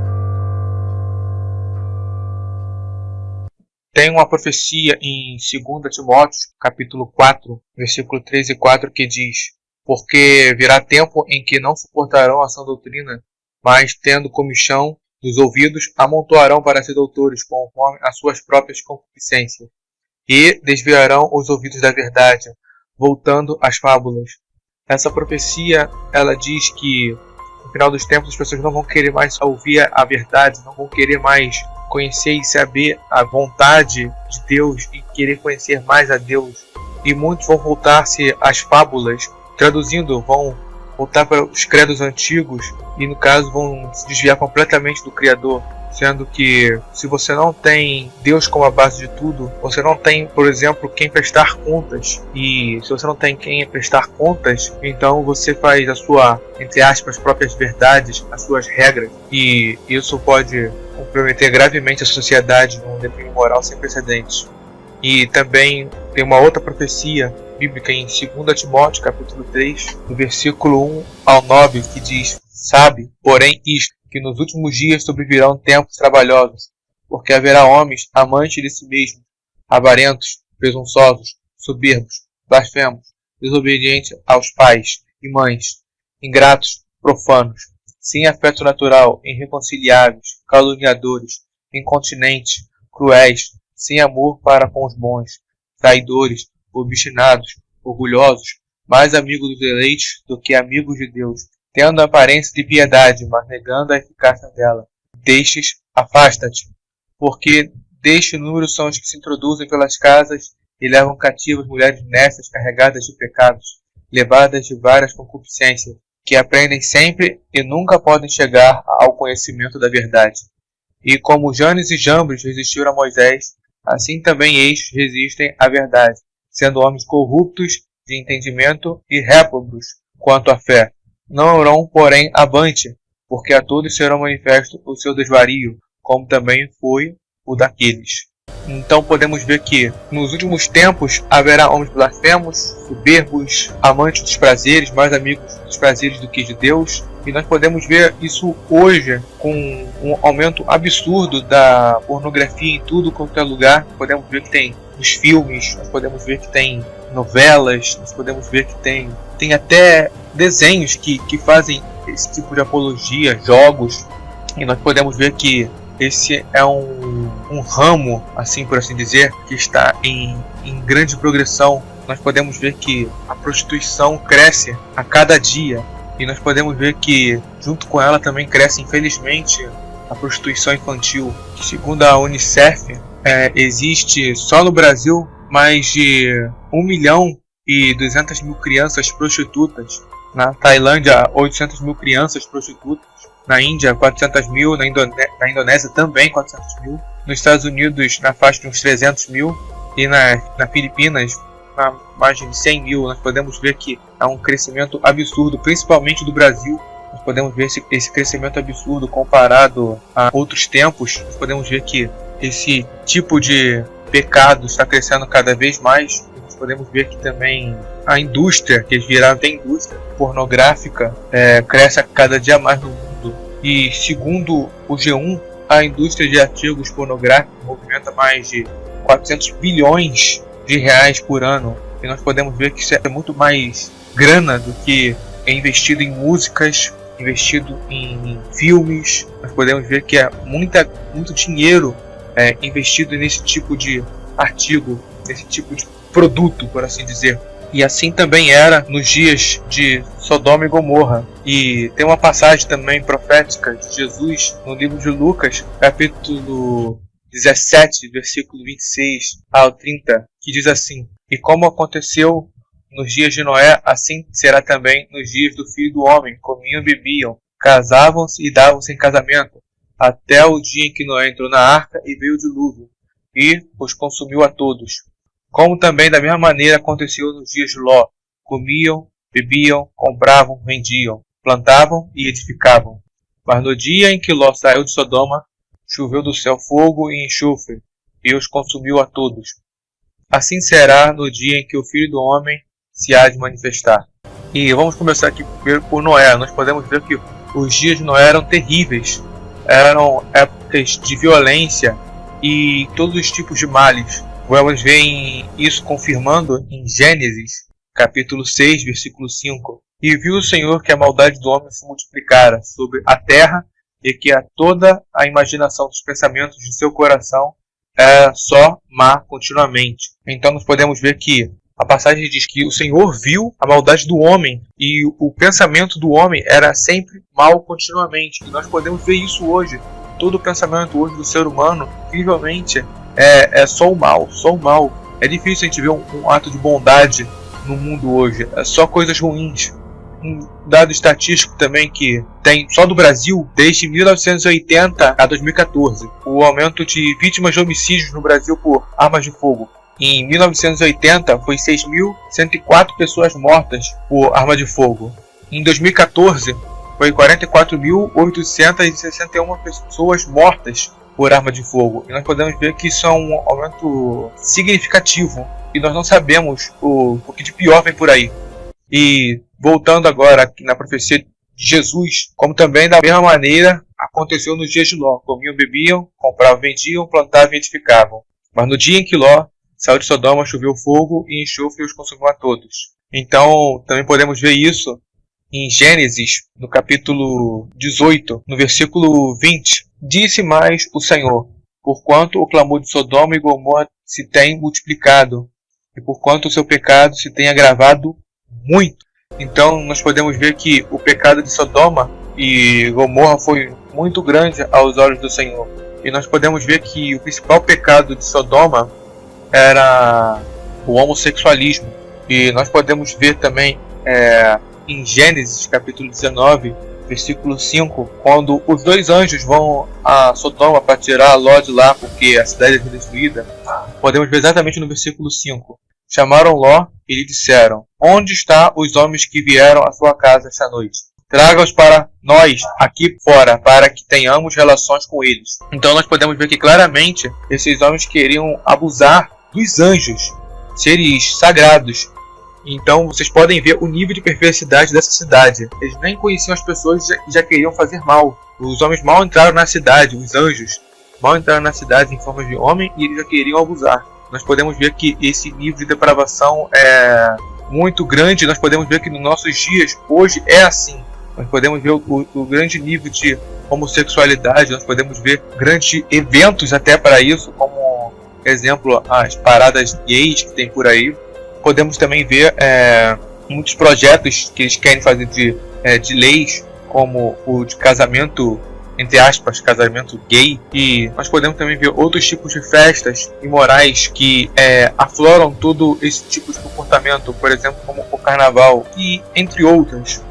Tem uma profecia em 2 Timóteo, capítulo 4, versículo 3 e 4, que diz: porque virá tempo em que não suportarão a sã doutrina, mas, tendo comichão nos ouvidos, amontoarão para ser doutores, conforme as suas próprias concupiscências, e desviarão os ouvidos da verdade, voltando às fábulas. Essa profecia, ela diz que no final dos tempos as pessoas não vão querer mais ouvir a verdade, não vão querer mais conhecer e saber a vontade de Deus e querer conhecer mais a Deus. E muitos vão voltar-se às fábulas, traduzindo, vão voltar para os credos antigos e, no caso, vão se desviar completamente do Criador. Sendo que, se você não tem Deus como a base de tudo, você não tem, por exemplo, quem prestar contas. E se você não tem quem prestar contas, então você faz a sua, entre aspas, próprias verdades, as suas regras. E isso pode comprometer gravemente a sociedade num declínio moral sem precedentes. E também tem uma outra profecia bíblica em 2 Timóteo, capítulo 3, do versículo 1 ao 9, que diz: sabe, porém, isto, que nos últimos dias sobrevirão tempos trabalhosos, porque haverá homens amantes de si mesmos, avarentos, presunçosos, soberbos, blasfemos, desobedientes aos pais e mães, ingratos, profanos, sem afeto natural, irreconciliáveis, caluniadores, incontinentes, cruéis, sem amor para com os bons, traidores, obstinados, orgulhosos, mais amigos dos eleitos do que amigos de Deus, tendo a aparência de piedade, mas negando a eficácia dela. Destes, afasta-te, porque deste número são os que se introduzem pelas casas e levam cativas mulheres nestas carregadas de pecados, levadas de várias concupiscências, que aprendem sempre e nunca podem chegar ao conhecimento da verdade. E como Janes e Jambres resistiram a Moisés, assim também estes resistem à verdade, sendo homens corruptos de entendimento e réprobos quanto à fé. Não irão, porém, avante, porque a todos será manifesto o seu desvario, como também foi o daqueles. Então podemos ver que nos últimos tempos haverá homens blasfemos, soberbos, amantes dos prazeres, mais amigos dos prazeres do que de Deus. E nós podemos ver isso hoje com um aumento absurdo da pornografia em tudo quanto é lugar. Podemos ver que tem nos filmes, nós podemos ver que tem novelas, nós podemos ver que tem até desenhos que fazem esse tipo de apologia, jogos. E nós podemos ver que esse é um ramo, assim por assim dizer, que está em grande progressão. Nós podemos ver que a prostituição cresce a cada dia. E nós podemos ver que, junto com ela, também cresce, infelizmente, a prostituição infantil. Que, segundo a Unicef, existe só no Brasil mais de 1.200.000 crianças prostitutas. Na Tailândia, 800.000 crianças prostitutas. Na Índia, 400.000. Na Indonésia, também 400.000. Nos Estados Unidos, na faixa de uns 300.000. E na Filipinas, na margem de 100.000. Nós podemos ver que há um crescimento absurdo, principalmente do Brasil. Nós podemos ver esse crescimento absurdo comparado a outros tempos. Nós podemos ver que esse tipo de pecado está crescendo cada vez mais. Nós podemos ver que também a indústria, que eles viraram até indústria pornográfica, cresce a cada dia mais no mundo. E segundo o G1, a indústria de artigos pornográficos movimenta mais de 400 bilhões de reais por ano. E nós podemos ver que isso é muito mais grana do que é investido em músicas, investido em filmes. Nós podemos ver que é muito dinheiro investido nesse tipo de artigo, nesse tipo de produto, por assim dizer. E assim também era nos dias de Sodoma e Gomorra. E tem uma passagem também profética de Jesus no livro de Lucas, capítulo 17, versículo 26 ao 30, que diz assim: E como aconteceu nos dias de Noé, assim será também nos dias do Filho do Homem. Comiam e bebiam, casavam-se e davam-se em casamento, até o dia em que Noé entrou na arca e veio o dilúvio, e os consumiu a todos. Como também da mesma maneira aconteceu nos dias de Ló. Comiam, bebiam, compravam, vendiam, plantavam e edificavam. Mas no dia em que Ló saiu de Sodoma, choveu do céu fogo e enxofre, e os consumiu a todos. Assim será no dia em que o Filho do Homem se há de manifestar. E vamos começar aqui primeiro por Noé. Nós podemos ver que os dias de Noé eram terríveis. Eram épocas de violência e todos os tipos de males. Vamos ver isso confirmando em Gênesis, capítulo 6, versículo 5. E viu o Senhor que a maldade do homem se multiplicara sobre a terra, e que a toda a imaginação dos pensamentos de seu coração era só má continuamente. Então nós podemos ver que a passagem diz que o Senhor viu a maldade do homem, e o pensamento do homem era sempre mal continuamente. E nós podemos ver isso hoje. Todo o pensamento hoje do ser humano, incrivelmente, é só o mal, só o mal. É difícil a gente ver um ato de bondade no mundo hoje. É só coisas ruins. Um dado estatístico também que tem só do Brasil, desde 1980 a 2014, o aumento de vítimas de homicídios no Brasil por armas de fogo. Em 1980 foi 6.104 pessoas mortas por arma de fogo. Em 2014 foi 44.861 pessoas mortas por arma de fogo. E nós podemos ver que isso é um aumento significativo. E nós não sabemos o que de pior vem por aí. E voltando agora aqui na profecia de Jesus, como também da mesma maneira aconteceu nos dias de Ló. Comiam, bebiam, compravam, vendiam, plantavam e edificavam. Mas no dia em que Ló saiu de Sodoma, choveu fogo e enxofre e os consumiu a todos. Então também podemos ver isso em Gênesis, no capítulo 18, no versículo 20. Disse mais o Senhor: porquanto o clamor de Sodoma e Gomorra se tem multiplicado, e porquanto o seu pecado se tem agravado muito. Então nós podemos ver que o pecado de Sodoma e Gomorra foi muito grande aos olhos do Senhor. E nós podemos ver que o principal pecado de Sodoma era o homossexualismo. E nós podemos ver também em Gênesis capítulo 19, versículo 5, quando os dois anjos vão a Sodoma para tirar Ló de lá porque a cidade é destruída. Podemos ver exatamente no versículo 5. Chamaram Ló e lhe disseram: onde estão os homens que vieram à sua casa esta noite? Traga-os para nós aqui fora, para que tenhamos relações com eles. Então nós podemos ver que claramente esses homens queriam abusar dos anjos, seres sagrados. Então vocês podem ver o nível de perversidade dessa cidade. Eles nem conheciam as pessoas e já queriam fazer mal. Os homens mal entraram na cidade, os anjos mal entraram na cidade em forma de homem e eles já queriam abusar. Nós podemos ver que esse nível de depravação é muito grande. Nós podemos ver que nos nossos dias, hoje, é assim. Nós podemos ver o grande nível de homossexualidade. Nós podemos ver grandes eventos até para isso, como, exemplo, as paradas gays que tem por aí. Podemos também ver muitos projetos que eles querem fazer de leis, como o de casamento, entre aspas, casamento gay. E nós podemos também ver outros tipos de festas imorais que afloram todo esse tipo de comportamento, por exemplo, como o carnaval e entre outros.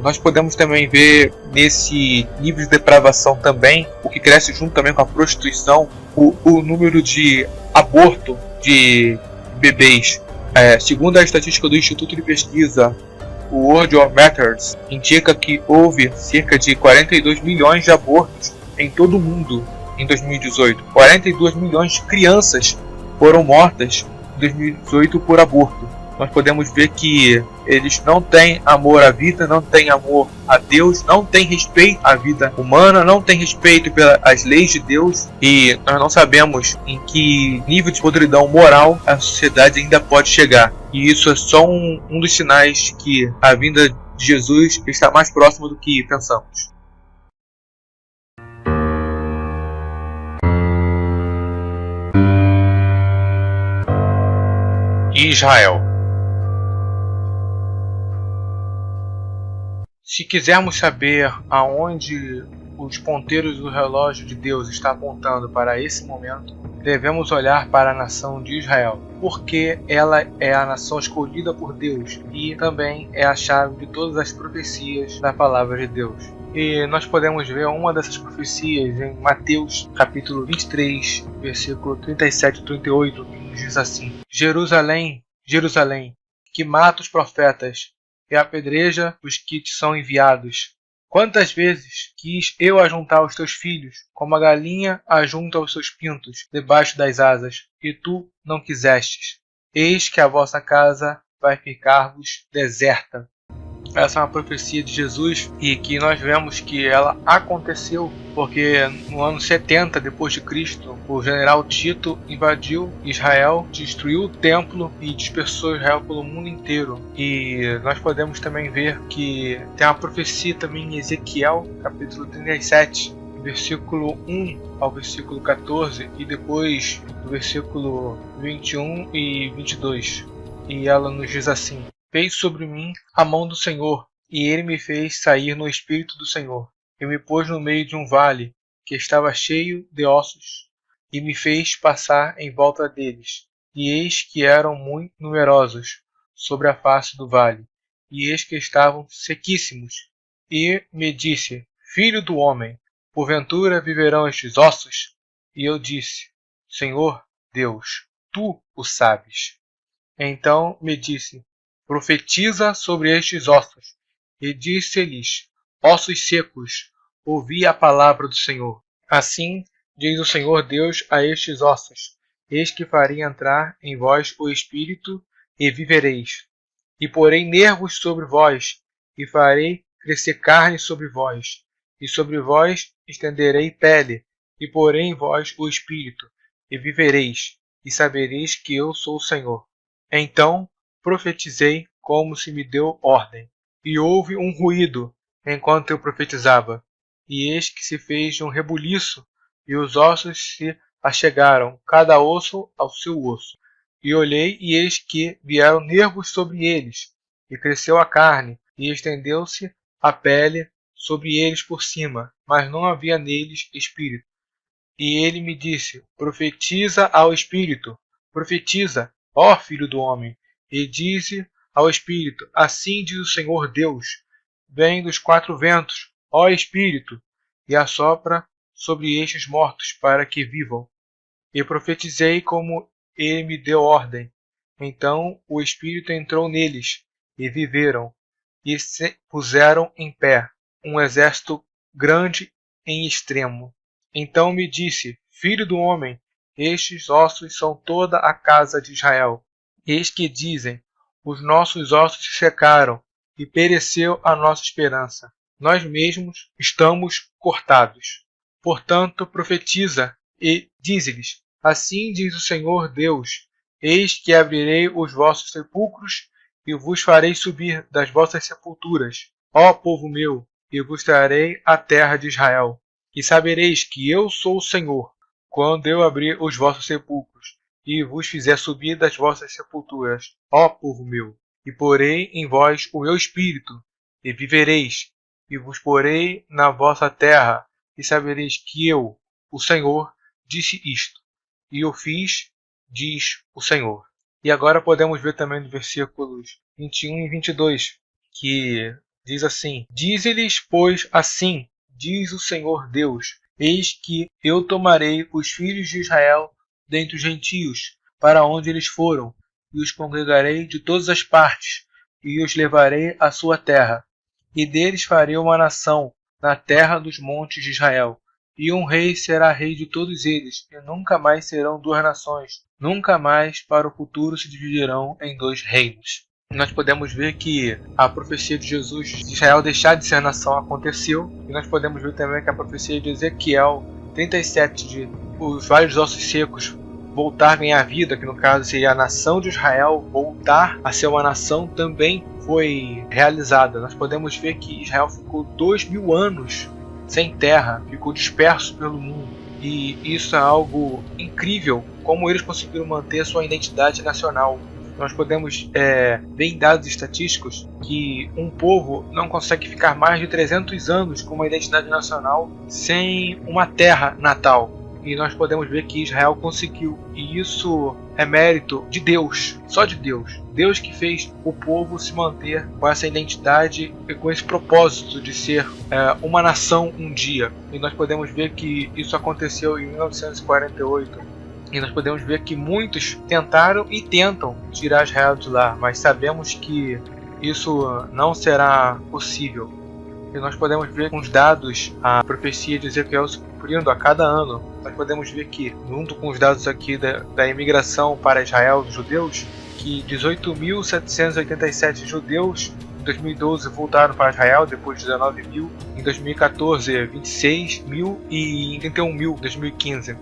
Nós podemos também ver nesse nível de depravação também, o que cresce junto também com a prostituição, o número de aborto de bebês. Segundo a estatística do Instituto de Pesquisa, o World of Matters, indica que houve cerca de 42 milhões de abortos em todo o mundo em 2018. 42 milhões de crianças foram mortas em 2018 por aborto. nós podemos ver que eles não têm amor à vida, não têm amor a Deus, não têm respeito à vida humana, não têm respeito pelas leis de Deus, e nós não sabemos em que nível de podridão moral a sociedade ainda pode chegar. E isso é só um dos sinais que a vinda de Jesus está mais próxima do que pensamos. Israel. Se quisermos saber aonde os ponteiros do relógio de Deus estão apontando para esse momento, devemos olhar para a nação de Israel, porque ela é a nação escolhida por Deus e também é a chave de todas as profecias da palavra de Deus. E nós podemos ver uma dessas profecias em Mateus capítulo 23, versículo 37 e 38, que nos diz assim: Jerusalém, Jerusalém, que mata os profetas e apedreja os que te são enviados. Quantas vezes quis eu ajuntar os teus filhos, como a galinha ajunta os seus pintos debaixo das asas, e tu não quisestes. Eis que a vossa casa vai ficar-vos deserta. Essa é uma profecia de Jesus e que nós vemos que ela aconteceu porque no ano 70 depois de Cristo, o general Tito invadiu Israel, destruiu o templo e dispersou Israel pelo mundo inteiro. E nós podemos também ver que tem uma profecia também em Ezequiel, capítulo 37, versículo 1 ao versículo 14 e depois do versículo 21 e 22. E ela nos diz assim: Fez sobre mim a mão do Senhor, e ele me fez sair no espírito do Senhor. E me pôs no meio de um vale, que estava cheio de ossos, e me fez passar em volta deles. E eis que eram muito numerosos sobre a face do vale, e eis que estavam sequíssimos. E me disse: Filho do homem, porventura viverão estes ossos? E eu disse: Senhor Deus, tu o sabes. Então me disse: Profetiza sobre estes ossos. E disse-lhes: Ossos secos, ouvi a palavra do Senhor. Assim diz o Senhor Deus a estes ossos: Eis que farei entrar em vós o Espírito, e vivereis. E porei nervos sobre vós, e farei crescer carne sobre vós. E sobre vós estenderei pele, e porei em vós o Espírito, e vivereis, e sabereis que eu sou o Senhor. Então profetizei como se me deu ordem, e houve um ruído enquanto eu profetizava, e eis que se fez um rebuliço, e os ossos se achegaram, cada osso ao seu osso. E olhei, e eis que vieram nervos sobre eles, e cresceu a carne, e estendeu-se a pele sobre eles por cima, mas não havia neles espírito. E ele me disse: Profetiza ao espírito, profetiza, ó filho do homem, e dize ao Espírito: Assim diz o Senhor Deus: Vem dos quatro ventos, ó Espírito, e assopra sobre estes mortos para que vivam. E profetizei como ele me deu ordem. Então o Espírito entrou neles, e viveram, e se puseram em pé, um exército grande em extremo. Então me disse: Filho do homem, estes ossos são toda a casa de Israel. Eis que dizem: Os nossos ossos se secaram, e pereceu a nossa esperança. Nós mesmos estamos cortados. Portanto, profetiza e dize-lhes: Assim diz o Senhor Deus: Eis que abrirei os vossos sepulcros, e vos farei subir das vossas sepulturas, ó povo meu, e vos trarei a terra de Israel. E sabereis que eu sou o Senhor, quando eu abrir os vossos sepulcros, e vos fizer subir das vossas sepulturas, ó povo meu, e porei em vós o meu espírito, e vivereis, e vos porei na vossa terra, e sabereis que eu, o Senhor, disse isto, e o fiz, diz o Senhor. E agora podemos ver também nos versículos 21 e 22, que diz assim: Dize-lhes, pois, assim diz o Senhor Deus: Eis que eu tomarei os filhos de Israel dentre os gentios, para onde eles foram, e os congregarei de todas as partes, e os levarei à sua terra. E deles farei uma nação na terra dos montes de Israel, e um rei será rei de todos eles, e nunca mais serão duas nações, nunca mais para o futuro se dividirão em dois reinos. Nós podemos ver que a profecia de Jesus de Israel deixar de ser nação aconteceu, e nós podemos ver também que a profecia de Ezequiel 37 de os vários ossos secos voltarem à vida, que no caso seria a nação de Israel voltar a ser uma nação, também foi realizada. Nós podemos ver que Israel ficou 2000 anos sem terra, ficou disperso pelo mundo, e isso é algo incrível, como eles conseguiram manter a sua identidade nacional. Nós podemos ver em dados estatísticos que um povo não consegue ficar mais de 300 anos com uma identidade nacional sem uma terra natal. E nós podemos ver que Israel conseguiu. E isso é mérito de Deus, só de Deus. Deus que fez o povo se manter com essa identidade e com esse propósito de ser uma nação um dia. E nós podemos ver que isso aconteceu em 1948. E nós podemos ver que muitos tentaram e tentam tirar Israel de lá, mas sabemos que isso não será possível. E nós podemos ver com os dados a profecia de Ezequiel se cumprindo a cada ano. Nós podemos ver que, junto com os dados aqui da imigração para Israel dos judeus, que 18.787 judeus em 2012 voltaram para Israel, depois de 19.000, em 2014 26.000 e 31.000 em 2015.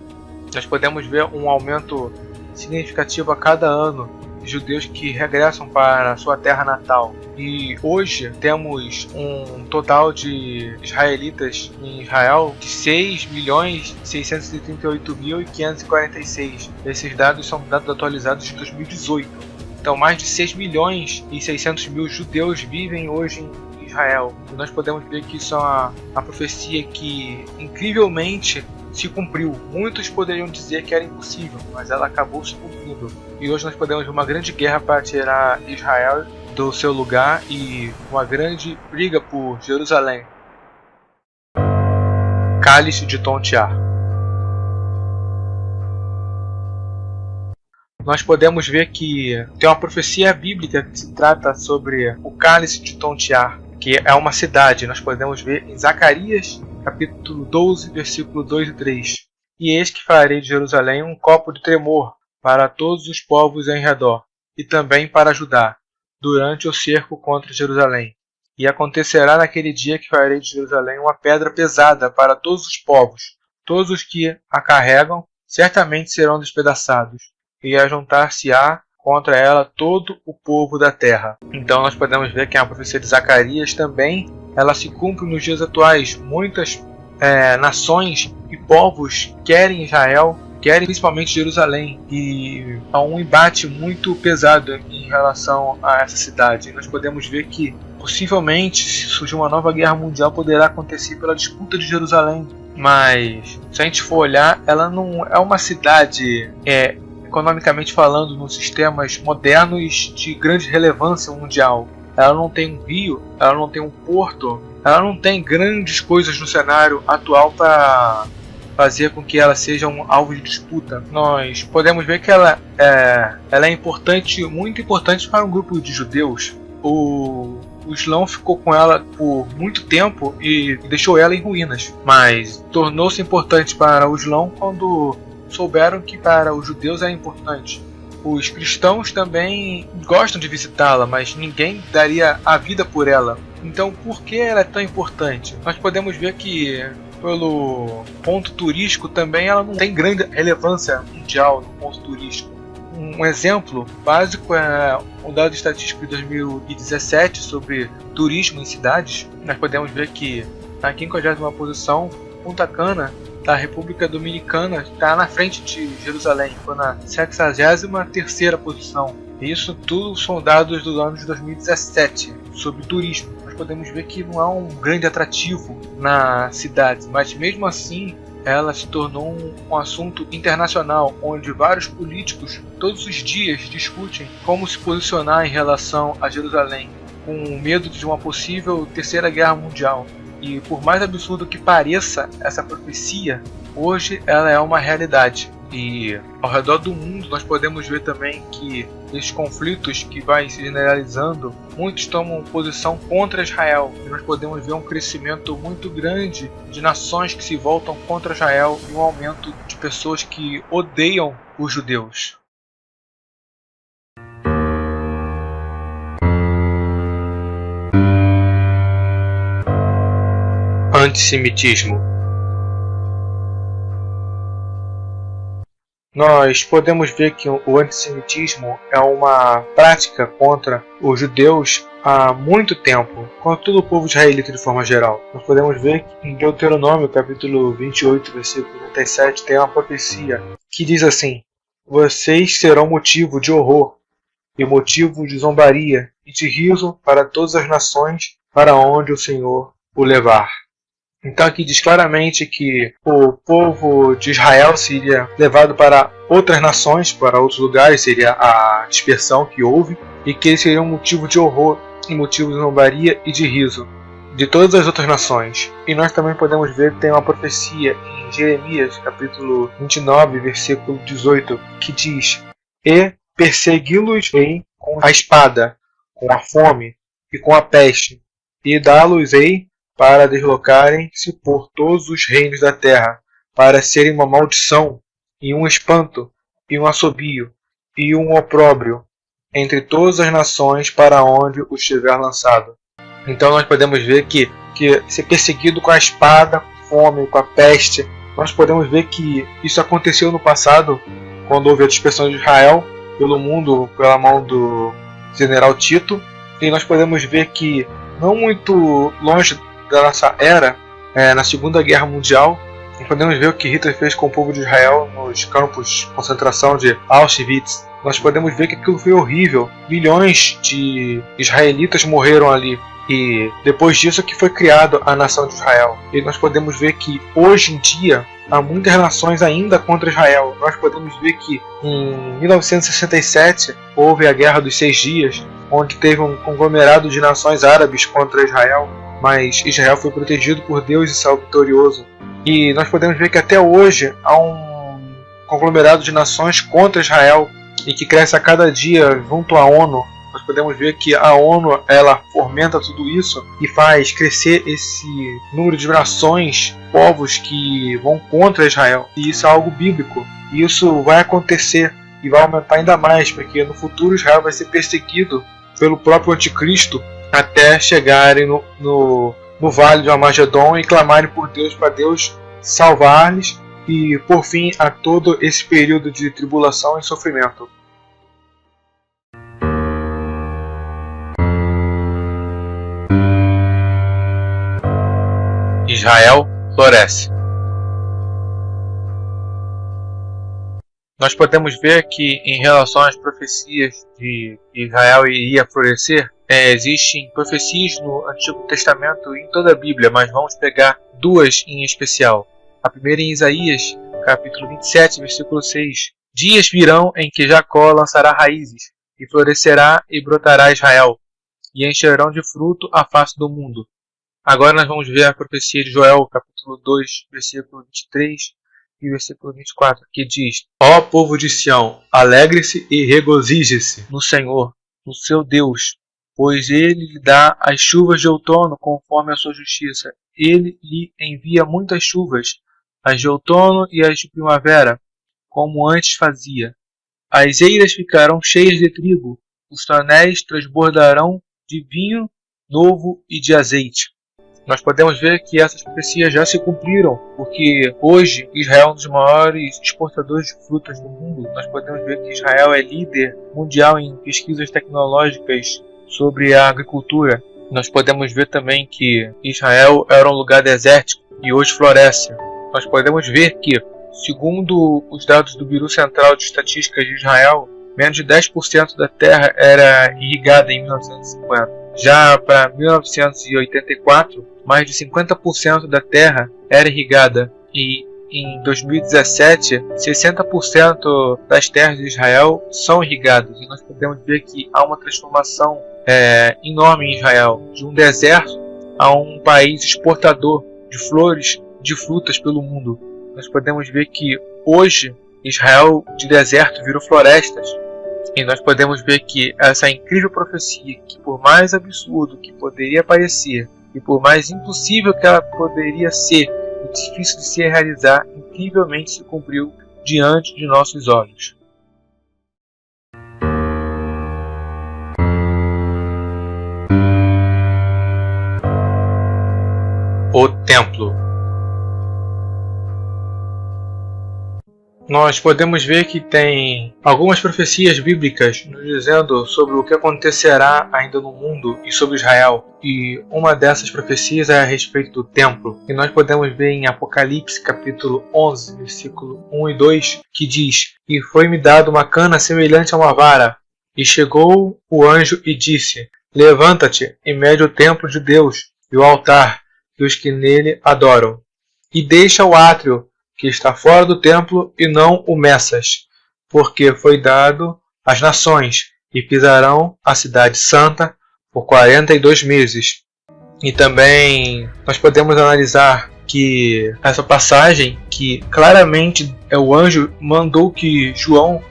Nós podemos ver um aumento significativo a cada ano de judeus que regressam para a sua terra natal. E hoje temos um total de israelitas em Israel de 6.638.546. Esses dados são dados atualizados de 2018. Então mais de 6.600.000 judeus vivem hoje em Israel. E nós podemos ver que isso é uma profecia que incrivelmente se cumpriu. Muitos poderiam dizer que era impossível, mas ela acabou se cumprindo. E hoje nós podemos ver uma grande guerra para tirar Israel do seu lugar e uma grande briga por Jerusalém. Cálice de tontear. Nós podemos ver que tem uma profecia bíblica que se trata sobre o cálice de tontear, que é uma cidade. Nós podemos ver em Zacarias capítulo 12, versículo 2 e 3. E eis que farei de Jerusalém um copo de tremor para todos os povos em redor, e também para Judá, durante o cerco contra Jerusalém. E acontecerá naquele dia que farei de Jerusalém uma pedra pesada para todos os povos. Todos os que a carregam certamente serão despedaçados, e ajuntar-se-á contra ela todo o povo da terra. Então nós podemos ver que a profecia de Zacarias também ela se cumpre nos dias atuais. Muitas nações e povos querem Israel, querem principalmente Jerusalém, e há um embate muito pesado em relação a essa cidade. Nós podemos ver que possivelmente, se surgir uma nova guerra mundial, poderá acontecer pela disputa de Jerusalém. Mas se a gente for olhar, ela não é uma cidade economicamente falando, nos sistemas modernos de grande relevância mundial. Ela não tem um rio, ela não tem um porto, ela não tem grandes coisas no cenário atual para fazer com que ela seja um alvo de disputa. Nós podemos ver que ela é importante, muito importante para um grupo de judeus. O Islã ficou com ela por muito tempo e deixou ela em ruínas, mas tornou-se importante para o Islã quando souberam que para os judeus é importante. Os cristãos também gostam de visitá-la, mas ninguém daria a vida por ela. Então, por que ela é tão importante? Nós podemos ver que, pelo ponto turístico, também ela não tem grande relevância mundial no ponto turístico. Um exemplo básico é um dado estatístico de 2017 sobre turismo em cidades. Nós podemos ver que na 50ª posição, Punta Cana, da República Dominicana, está na frente de Jerusalém, foi na 63ª posição. Isso tudo são dados do ano de 2017 sobre turismo. Nós podemos ver que não há um grande atrativo na cidade, mas mesmo assim ela se tornou um assunto internacional, onde vários políticos todos os dias discutem como se posicionar em relação a Jerusalém, com medo de uma possível terceira guerra mundial. E por mais absurdo que pareça essa profecia, hoje ela é uma realidade. E ao redor do mundo nós podemos ver também que desses conflitos que vai se generalizando, muitos tomam posição contra Israel. E nós podemos ver um crescimento muito grande de nações que se voltam contra Israel e um aumento de pessoas que odeiam os judeus. Antissemitismo. Nós podemos ver que o antissemitismo é uma prática contra os judeus há muito tempo, contra todo o povo israelita de forma geral. Nós podemos ver que em Deuteronômio, capítulo 28, versículo 37, tem uma profecia que diz assim: vocês serão motivo de horror e motivo de zombaria e de riso para todas as nações para onde o Senhor o levar. Então aqui diz claramente que o povo de Israel seria levado para outras nações, para outros lugares, seria a dispersão que houve, e que eles seriam motivo de horror, e motivo de zombaria e de riso de todas as outras nações. E nós também podemos ver que tem uma profecia em Jeremias, capítulo 29, versículo 18, que diz: e persegui-los-ei com a espada, com a fome e com a peste, e dá-los-ei para deslocarem-se por todos os reinos da terra, para serem uma maldição, e um espanto, e um assobio, e um opróbrio, entre todas as nações para onde os tiver lançado. Então nós podemos ver que ser perseguido com a espada, com fome, com a peste, nós podemos ver que isso aconteceu no passado, quando houve a dispersão de Israel pelo mundo, pela mão do general Tito, e nós podemos ver que não muito longe da nossa era, na Segunda Guerra Mundial, nós podemos ver o que Hitler fez com o povo de Israel nos campos de concentração de Auschwitz. Nós podemos ver que aquilo foi horrível. Milhões de israelitas morreram ali. E depois disso que foi criada a nação de Israel. E nós podemos ver que hoje em dia há muitas nações ainda contra Israel. Nós podemos ver que em 1967 houve a Guerra dos 6 Dias, onde teve um conglomerado de nações árabes contra Israel. Mas Israel foi protegido por Deus e saiu vitorioso. E nós podemos ver que até hoje há um conglomerado de nações contra Israel e que cresce a cada dia junto à ONU. Nós podemos ver que a ONU ela fomenta tudo isso e faz crescer esse número de nações, povos que vão contra Israel. E isso é algo bíblico. E isso vai acontecer e vai aumentar ainda mais, porque no futuro Israel vai ser perseguido pelo próprio anticristo, até chegarem no vale de Armagedon e clamarem por Deus, para Deus salvar-lhes e por fim a todo esse período de tribulação e sofrimento. Israel floresce. Nós podemos ver que em relação às profecias de que Israel iria florescer, existem profecias no Antigo Testamento e em toda a Bíblia, mas vamos pegar duas em especial. A primeira em Isaías, capítulo 27, versículo 6. Dias virão em que Jacó lançará raízes, e florescerá e brotará Israel, e encherão de fruto a face do mundo. Agora nós vamos ver a profecia de Joel, capítulo 2, versículo 23 e versículo 24, que diz: ó povo de Sião, alegre-se e regozije-se no Senhor, no seu Deus, pois ele lhe dá as chuvas de outono conforme a sua justiça. Ele lhe envia muitas chuvas, as de outono e as de primavera, como antes fazia. As eiras ficarão cheias de trigo, os tonéis transbordarão de vinho novo e de azeite. Nós podemos ver que essas profecias já se cumpriram, porque hoje Israel é um dos maiores exportadores de frutas do mundo. Nós podemos ver que Israel é líder mundial em pesquisas tecnológicas sobre a agricultura. Nós podemos ver também que Israel era um lugar desértico e hoje floresce. Nós podemos ver que, segundo os dados do Bureau Central de Estatísticas de Israel, menos de 10% da terra era irrigada em 1950. Já para 1984, mais de 50% da terra era irrigada e em 2017, 60% das terras de Israel são irrigadas. E nós podemos ver que há uma transformação enorme em Israel, de um deserto a um país exportador de flores, de frutas pelo mundo. Nós podemos ver que hoje Israel de deserto virou florestas. E nós podemos ver que essa incrível profecia, que por mais absurdo que poderia parecer, e por mais impossível que ela poderia ser, e difícil de se realizar, incrivelmente se cumpriu diante de nossos olhos. O templo. Nós podemos ver que tem algumas profecias bíblicas nos dizendo sobre o que acontecerá ainda no mundo e sobre Israel. E uma dessas profecias é a respeito do templo. E nós podemos ver em Apocalipse capítulo 11, versículo 1 e 2, que diz: "E foi-me dado uma cana semelhante a uma vara, e chegou o anjo e disse: Levanta-te e mede o templo de Deus e o altar e os que nele adoram, e deixa o átrio que está fora do templo e não o meças, porque foi dado às nações, e pisarão a cidade santa por 42 meses. E também nós podemos analisar que essa passagem, que claramente o anjo mandou que João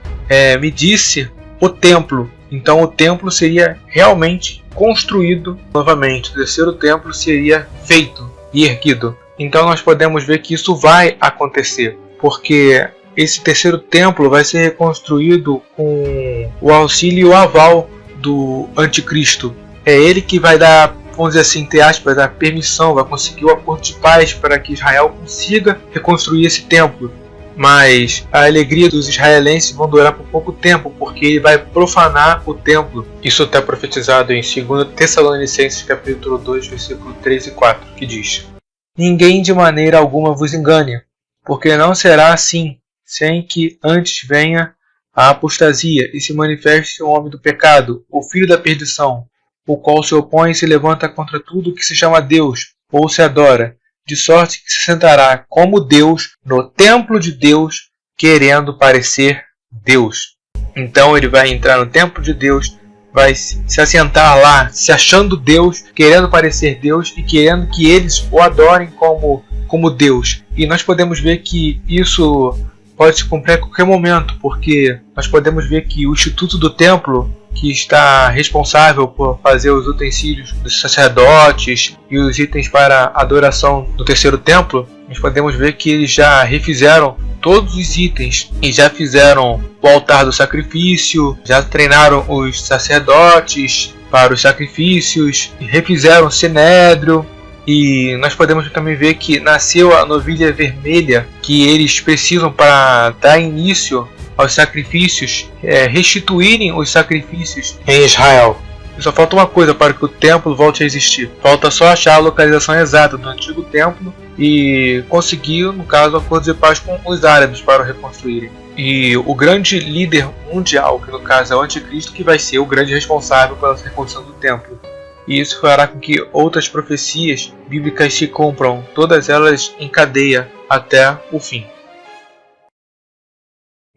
medisse o templo. Então o templo seria realmente construído novamente, o terceiro templo seria feito e erguido. Então nós podemos ver que isso vai acontecer, porque esse terceiro templo vai ser reconstruído com o auxílio e o aval do anticristo. É ele que vai dar, vamos dizer assim, entre aspas, a permissão, vai conseguir o acordo de paz para que Israel consiga reconstruir esse templo. Mas a alegria dos israelenses vai durar por pouco tempo, porque ele vai profanar o templo. Isso está profetizado em 2 Tessalonicenses capítulo 2, versículo 3 e 4, que diz: Ninguém de maneira alguma vos engane, porque não será assim, sem que antes venha a apostasia e se manifeste o homem do pecado, o filho da perdição, o qual se opõe e se levanta contra tudo que se chama Deus ou se adora, de sorte que se sentará como Deus no templo de Deus, querendo parecer Deus. Então ele vai entrar no templo de Deus, vai se assentar lá, se achando Deus, querendo parecer Deus e querendo que eles o adorem como Deus. E nós podemos ver que isso pode se cumprir a qualquer momento, porque nós podemos ver que o Instituto do Templo, que está responsável por fazer os utensílios dos sacerdotes e os itens para adoração do terceiro templo, nós podemos ver que eles já refizeram todos os itens e já fizeram o altar do sacrifício, já treinaram os sacerdotes para os sacrifícios, e refizeram o sinédrio. E nós podemos também ver que nasceu a novilha vermelha que eles precisam para dar início aos sacrifícios, restituírem os sacrifícios em Israel. E só falta uma coisa para que o templo volte a existir. Falta só achar a localização exata do antigo templo e conseguir, no caso, acordo de paz com os árabes para o reconstruírem. E o grande líder mundial, que no caso é o anticristo, que vai ser o grande responsável pela reconstrução do templo. E isso fará com que outras profecias bíblicas se cumpram, todas elas em cadeia até o fim.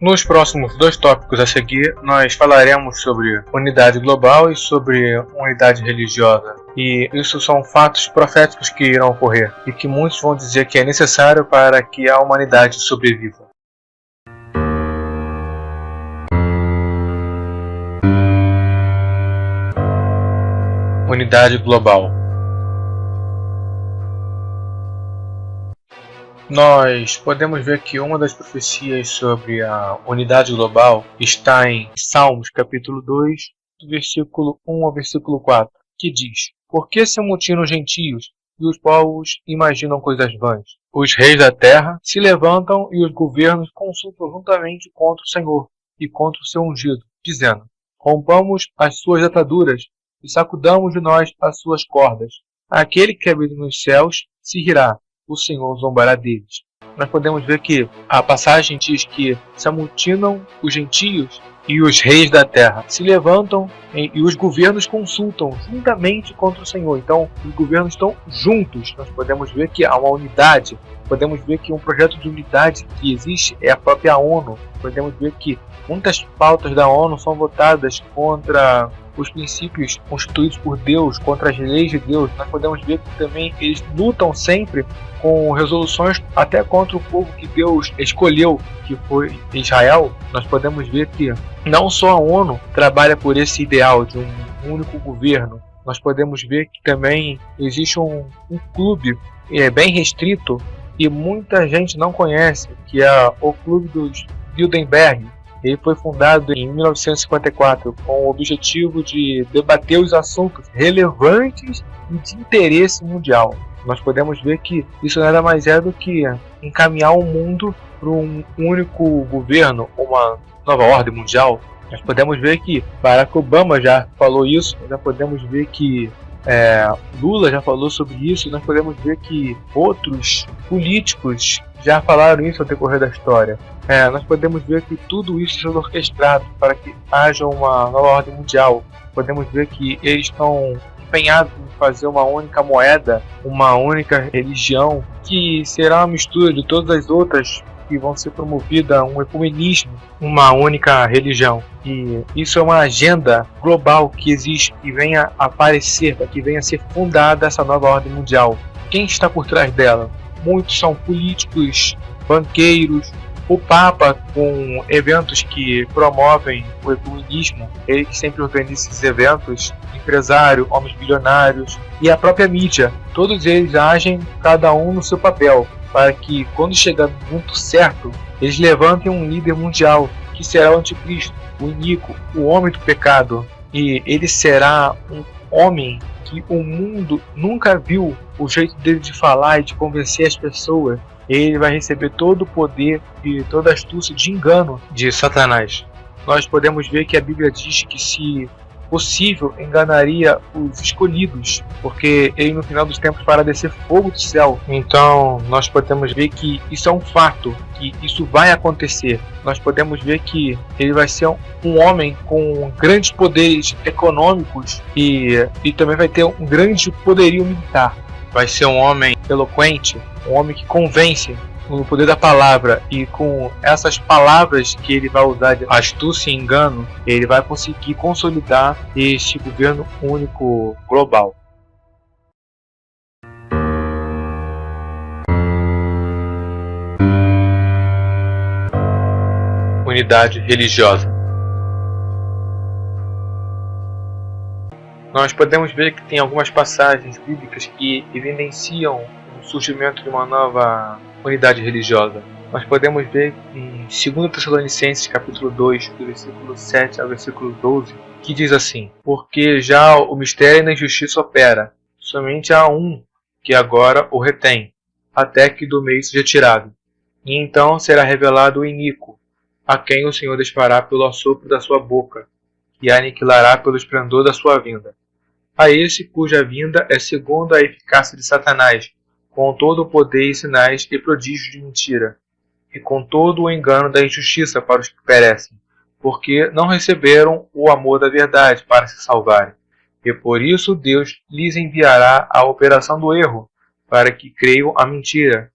Nos próximos 2 tópicos a seguir, nós falaremos sobre unidade global e sobre unidade religiosa. E isso são fatos proféticos que irão ocorrer e que muitos vão dizer que é necessário para que a humanidade sobreviva. Unidade global. Nós podemos ver que uma das profecias sobre a unidade global está em Salmos capítulo 2, do versículo 1 ao versículo 4, que diz: Por que se amotinam os gentios e os povos imaginam coisas vãs? Os reis da terra se levantam e os governos consultam juntamente contra o Senhor e contra o seu ungido, dizendo: Rompamos as suas ataduras e sacudamos de nós as suas cordas. Aquele que habita nos céus se rirá, o Senhor zombará deles. Nós podemos ver que a passagem diz que se amotinam os gentios e os reis da terra se levantam e os governos consultam juntamente contra o Senhor. Então, os governos estão juntos. Nós podemos ver que há uma unidade. Podemos ver que um projeto de unidade que existe é a própria ONU. podemos ver que muitas pautas da ONU são votadas contra os princípios constituídos por Deus, contra as leis de Deus. Nós podemos ver que também eles lutam sempre com resoluções até contra o povo que Deus escolheu, que foi Israel. Nós podemos ver que não só a ONU trabalha por esse ideal de um único governo. Nós podemos ver que também existe um clube bem restrito e muita gente não conhece, que é o Clube dos Bilderberg. Ele foi fundado em 1954 com o objetivo de debater os assuntos relevantes e de interesse mundial. Nós podemos ver que isso nada mais é do que encaminhar o mundo para um único governo, uma nova ordem mundial. Nós podemos ver que Barack Obama já falou isso, já podemos ver que Lula já falou sobre isso, nós podemos ver que outros políticos já falaram isso ao decorrer da história. Nós podemos ver que tudo isso é orquestrado para que haja uma nova ordem mundial. Podemos ver que eles estão empenhados em fazer uma única moeda, uma única religião, que será uma mistura de todas as outras, que vão ser promovida um ecumenismo, uma única religião. E isso é uma agenda global que existe, que venha a aparecer, para que venha a ser fundada essa nova ordem mundial. Quem está por trás dela? Muitos são políticos, banqueiros, o Papa, com eventos que promovem o ecumenismo, ele que sempre organiza esses eventos, empresário, homens bilionários e a própria mídia. Todos eles agem, cada um no seu papel, para que quando chegar no ponto certo, eles levantem um líder mundial, que será o anticristo, o iníquo, o homem do pecado. E ele será um homem que o mundo nunca viu o jeito dele de falar e de convencer as pessoas. Ele vai receber todo o poder e toda a astúcia de engano de Satanás. Nós podemos ver que a Bíblia diz que, se possível, enganaria os escolhidos, porque ele no final dos tempos fará descer fogo do céu. Então nós podemos ver que isso é um fato, que isso vai acontecer. Nós podemos ver que ele vai ser um homem com grandes poderes econômicos e também vai ter um grande poderio militar. Vai ser um homem eloquente, um homem que convence no poder da palavra, e com essas palavras que ele vai usar de astúcia e engano, ele vai conseguir consolidar este governo único global. Unidade religiosa. Nós podemos ver que tem algumas passagens bíblicas que evidenciam o surgimento de uma nova unidade religiosa. Nós podemos ver em 2 Tessalonicenses capítulo 2, do versículo 7 ao versículo 12, que diz assim: porque já o mistério da injustiça opera, somente há um que agora o retém, até que do meio seja tirado. E então será revelado o iníquo, a quem o Senhor desfará pelo assopro da sua boca, e aniquilará pelo esplendor da sua vinda. A esse cuja vinda é segundo a eficácia de Satanás, com todo o poder e sinais e prodígios de mentira, e com todo o engano da injustiça para os que perecem, porque não receberam o amor da verdade para se salvarem. E por isso Deus lhes enviará a operação do erro, para que creiam a mentira,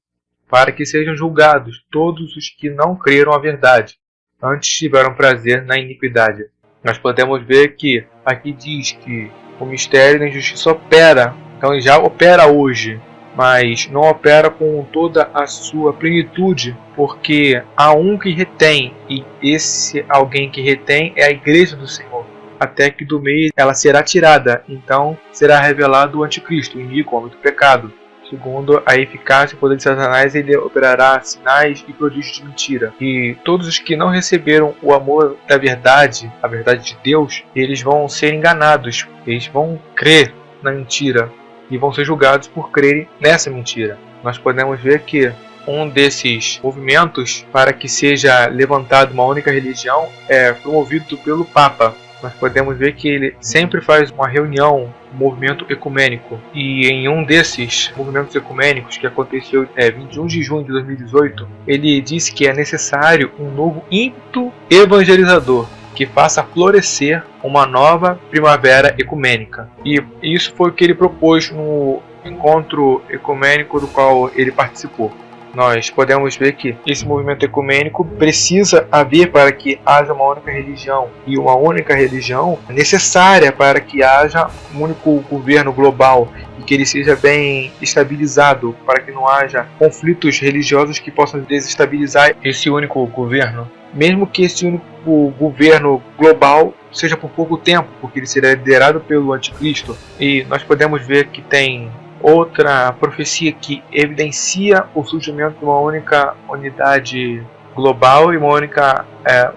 para que sejam julgados todos os que não creram a verdade, antes tiveram prazer na iniquidade. Nós podemos ver que aqui diz que o mistério da injustiça opera, então ele já opera hoje, mas não opera com toda a sua plenitude, porque há um que retém, e esse alguém que retém é a igreja do Senhor, até que do meio ela será tirada, então será revelado o anticristo, o iníquo, o homem do pecado. Segundo a eficácia e poder de Satanás, ele operará sinais e prodígios de mentira. E todos os que não receberam o amor da verdade, a verdade de Deus, eles vão ser enganados, eles vão crer na mentira e vão ser julgados por crerem nessa mentira. Nós podemos ver que um desses movimentos para que seja levantada uma única religião é promovido pelo Papa. Nós podemos ver que ele sempre faz uma reunião, um movimento ecumênico. E em um desses movimentos ecumênicos, que aconteceu 21 de junho de 2018, ele disse que é necessário um novo ímpeto evangelizador, que faça florescer uma nova primavera ecumênica. E isso foi o que ele propôs no encontro ecumênico do qual ele participou. nós podemos ver que esse movimento ecumênico precisa haver para que haja uma única religião, e uma única religião é necessária para que haja um único governo global e que ele seja bem estabilizado, para que não haja conflitos religiosos que possam desestabilizar esse único governo. Mesmo que esse único governo global seja por pouco tempo, porque ele será liderado pelo anticristo. E nós podemos ver que tem outra profecia que evidencia o surgimento de uma única unidade global e uma única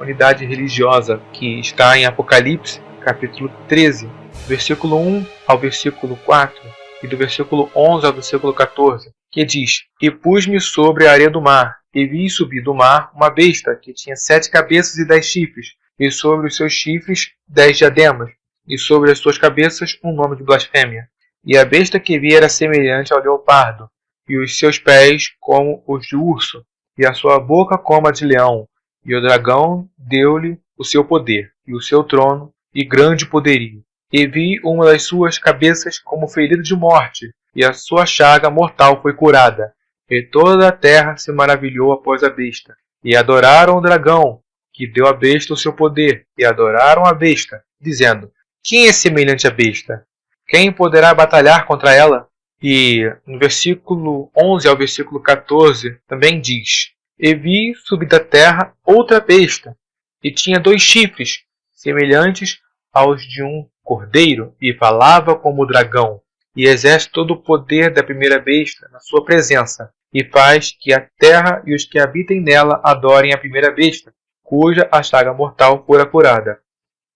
unidade religiosa, que está em Apocalipse, capítulo 13, versículo 1 ao versículo 4 e do versículo 11 ao versículo 14, que diz: E pus-me sobre a areia do mar, e vi subir do mar uma besta que tinha 7 cabeças e 10 chifres, e sobre os seus chifres 10 diademas, e sobre as suas cabeças um nome de blasfêmia. E a besta que vi era semelhante ao leopardo, e os seus pés como os de urso, e a sua boca como a de leão. E o dragão deu-lhe o seu poder, e o seu trono, e grande poderio. E vi uma das suas cabeças como ferida de morte, e a sua chaga mortal foi curada. E toda a terra se maravilhou após a besta. E adoraram o dragão, que deu à besta o seu poder, e adoraram a besta, dizendo: Quem é semelhante à besta? Quem poderá batalhar contra ela? E no versículo 11 ao versículo 14 também diz: E vi subir da terra outra besta, e tinha 2 chifres, semelhantes aos de um cordeiro, e falava como o dragão, e exerce todo o poder da primeira besta na sua presença, e faz que a terra e os que habitem nela adorem a primeira besta, cuja a chaga mortal fora curada.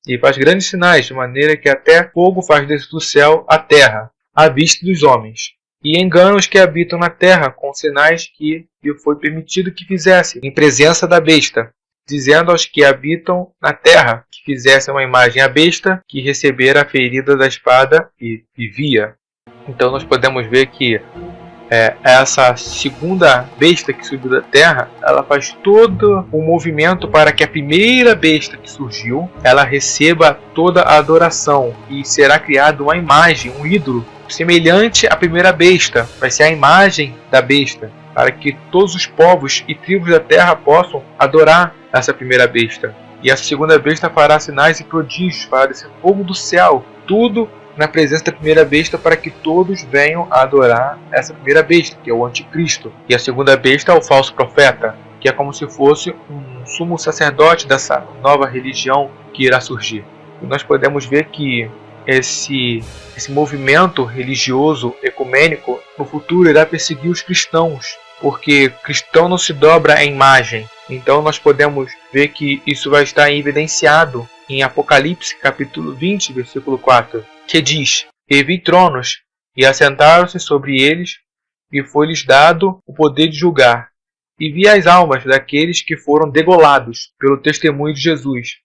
E faz grandes sinais, de maneira que até fogo faz descer do céu à terra, à vista dos homens. E engana os que habitam na terra com sinais que lhe foi permitido que fizesse, em presença da besta, dizendo aos que habitam na terra que fizessem uma imagem à besta, que recebera a ferida da espada e vivia. Então nós podemos ver que essa segunda besta que subiu da terra, ela faz todo o movimento para que a primeira besta que surgiu, ela receba toda a adoração, e será criada uma imagem, um ídolo semelhante à primeira besta. Vai ser a imagem da besta, para que todos os povos e tribos da terra possam adorar essa primeira besta. E a segunda besta fará sinais e prodígios, fará descer fogo do céu, tudo na presença da primeira besta, para que todos venham a adorar essa primeira besta, que é o anticristo. E a segunda besta é o falso profeta, que é como se fosse um sumo sacerdote dessa nova religião que irá surgir. E nós podemos ver que esse movimento religioso ecumênico no futuro irá perseguir os cristãos, porque cristão não se dobra à imagem. Então nós podemos ver que isso vai estar evidenciado em Apocalipse capítulo 20, versículo 4, que diz: E vi tronos, e assentaram-se sobre eles, e foi-lhes dado o poder de julgar. E vi as almas daqueles que foram degolados pelo testemunho de Jesus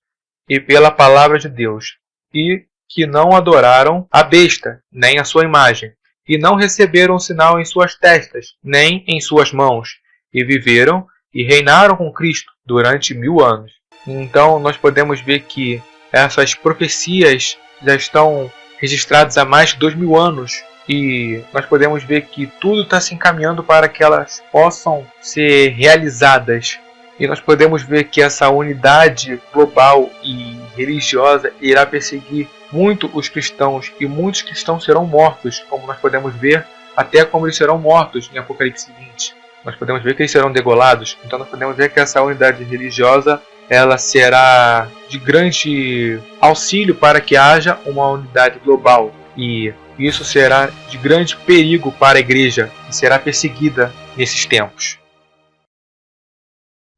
e pela palavra de Deus, e que não adoraram a besta, nem a sua imagem, e não receberam sinal em suas testas, nem em suas mãos, e viveram e reinaram com Cristo durante 1000 anos. Então nós podemos ver que essas profecias já estão registradas há mais de 2000 anos, e nós podemos ver que tudo está se encaminhando para que elas possam ser realizadas. E nós podemos ver que essa unidade global e religiosa irá perseguir muito os cristãos, e muitos cristãos serão mortos, como nós podemos ver, até como eles serão mortos em Apocalipse 20. Nós podemos ver que eles serão degolados. Então nós podemos ver que essa unidade religiosa ela será de grande auxílio para que haja uma unidade global, e isso será de grande perigo para a igreja, que será perseguida nesses tempos.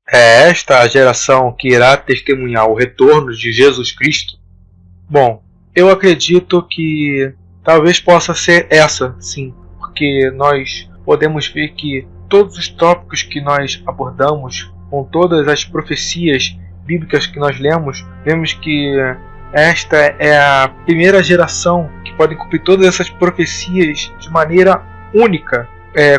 É esta a geração que irá testemunhar o retorno de Jesus Cristo? Bom, eu acredito que talvez possa ser essa, sim, porque nós podemos ver que todos os tópicos que nós abordamos, com todas as profecias bíblicas que nós lemos, vemos que esta é a primeira geração que pode cumprir todas essas profecias de maneira única,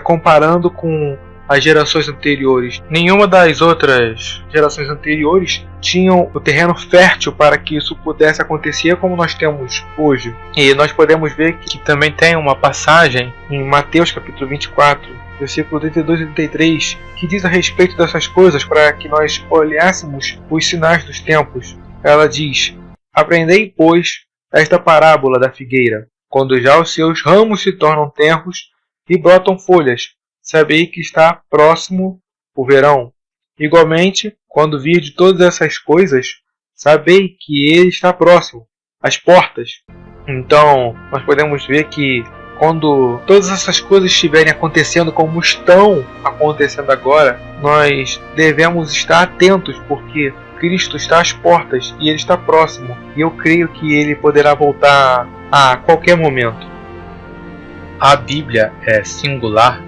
comparando com as gerações anteriores. Nenhuma das outras gerações anteriores tinham o terreno fértil para que isso pudesse acontecer como nós temos hoje. E nós podemos ver que também tem uma passagem em Mateus capítulo 24, versículo 32 e 33, que diz a respeito dessas coisas para que nós olhássemos os sinais dos tempos. Ela diz: aprendei, pois, esta parábola da figueira. Quando já os seus ramos se tornam tenros e brotam folhas, sabei que está próximo o verão. Igualmente, quando virdes todas essas coisas, sabei que ele está próximo, às portas. Então, nós podemos ver que quando todas essas coisas estiverem acontecendo como estão acontecendo agora, nós devemos estar atentos, porque Cristo está às portas e Ele está próximo. E eu creio que Ele poderá voltar a qualquer momento. A Bíblia é singular.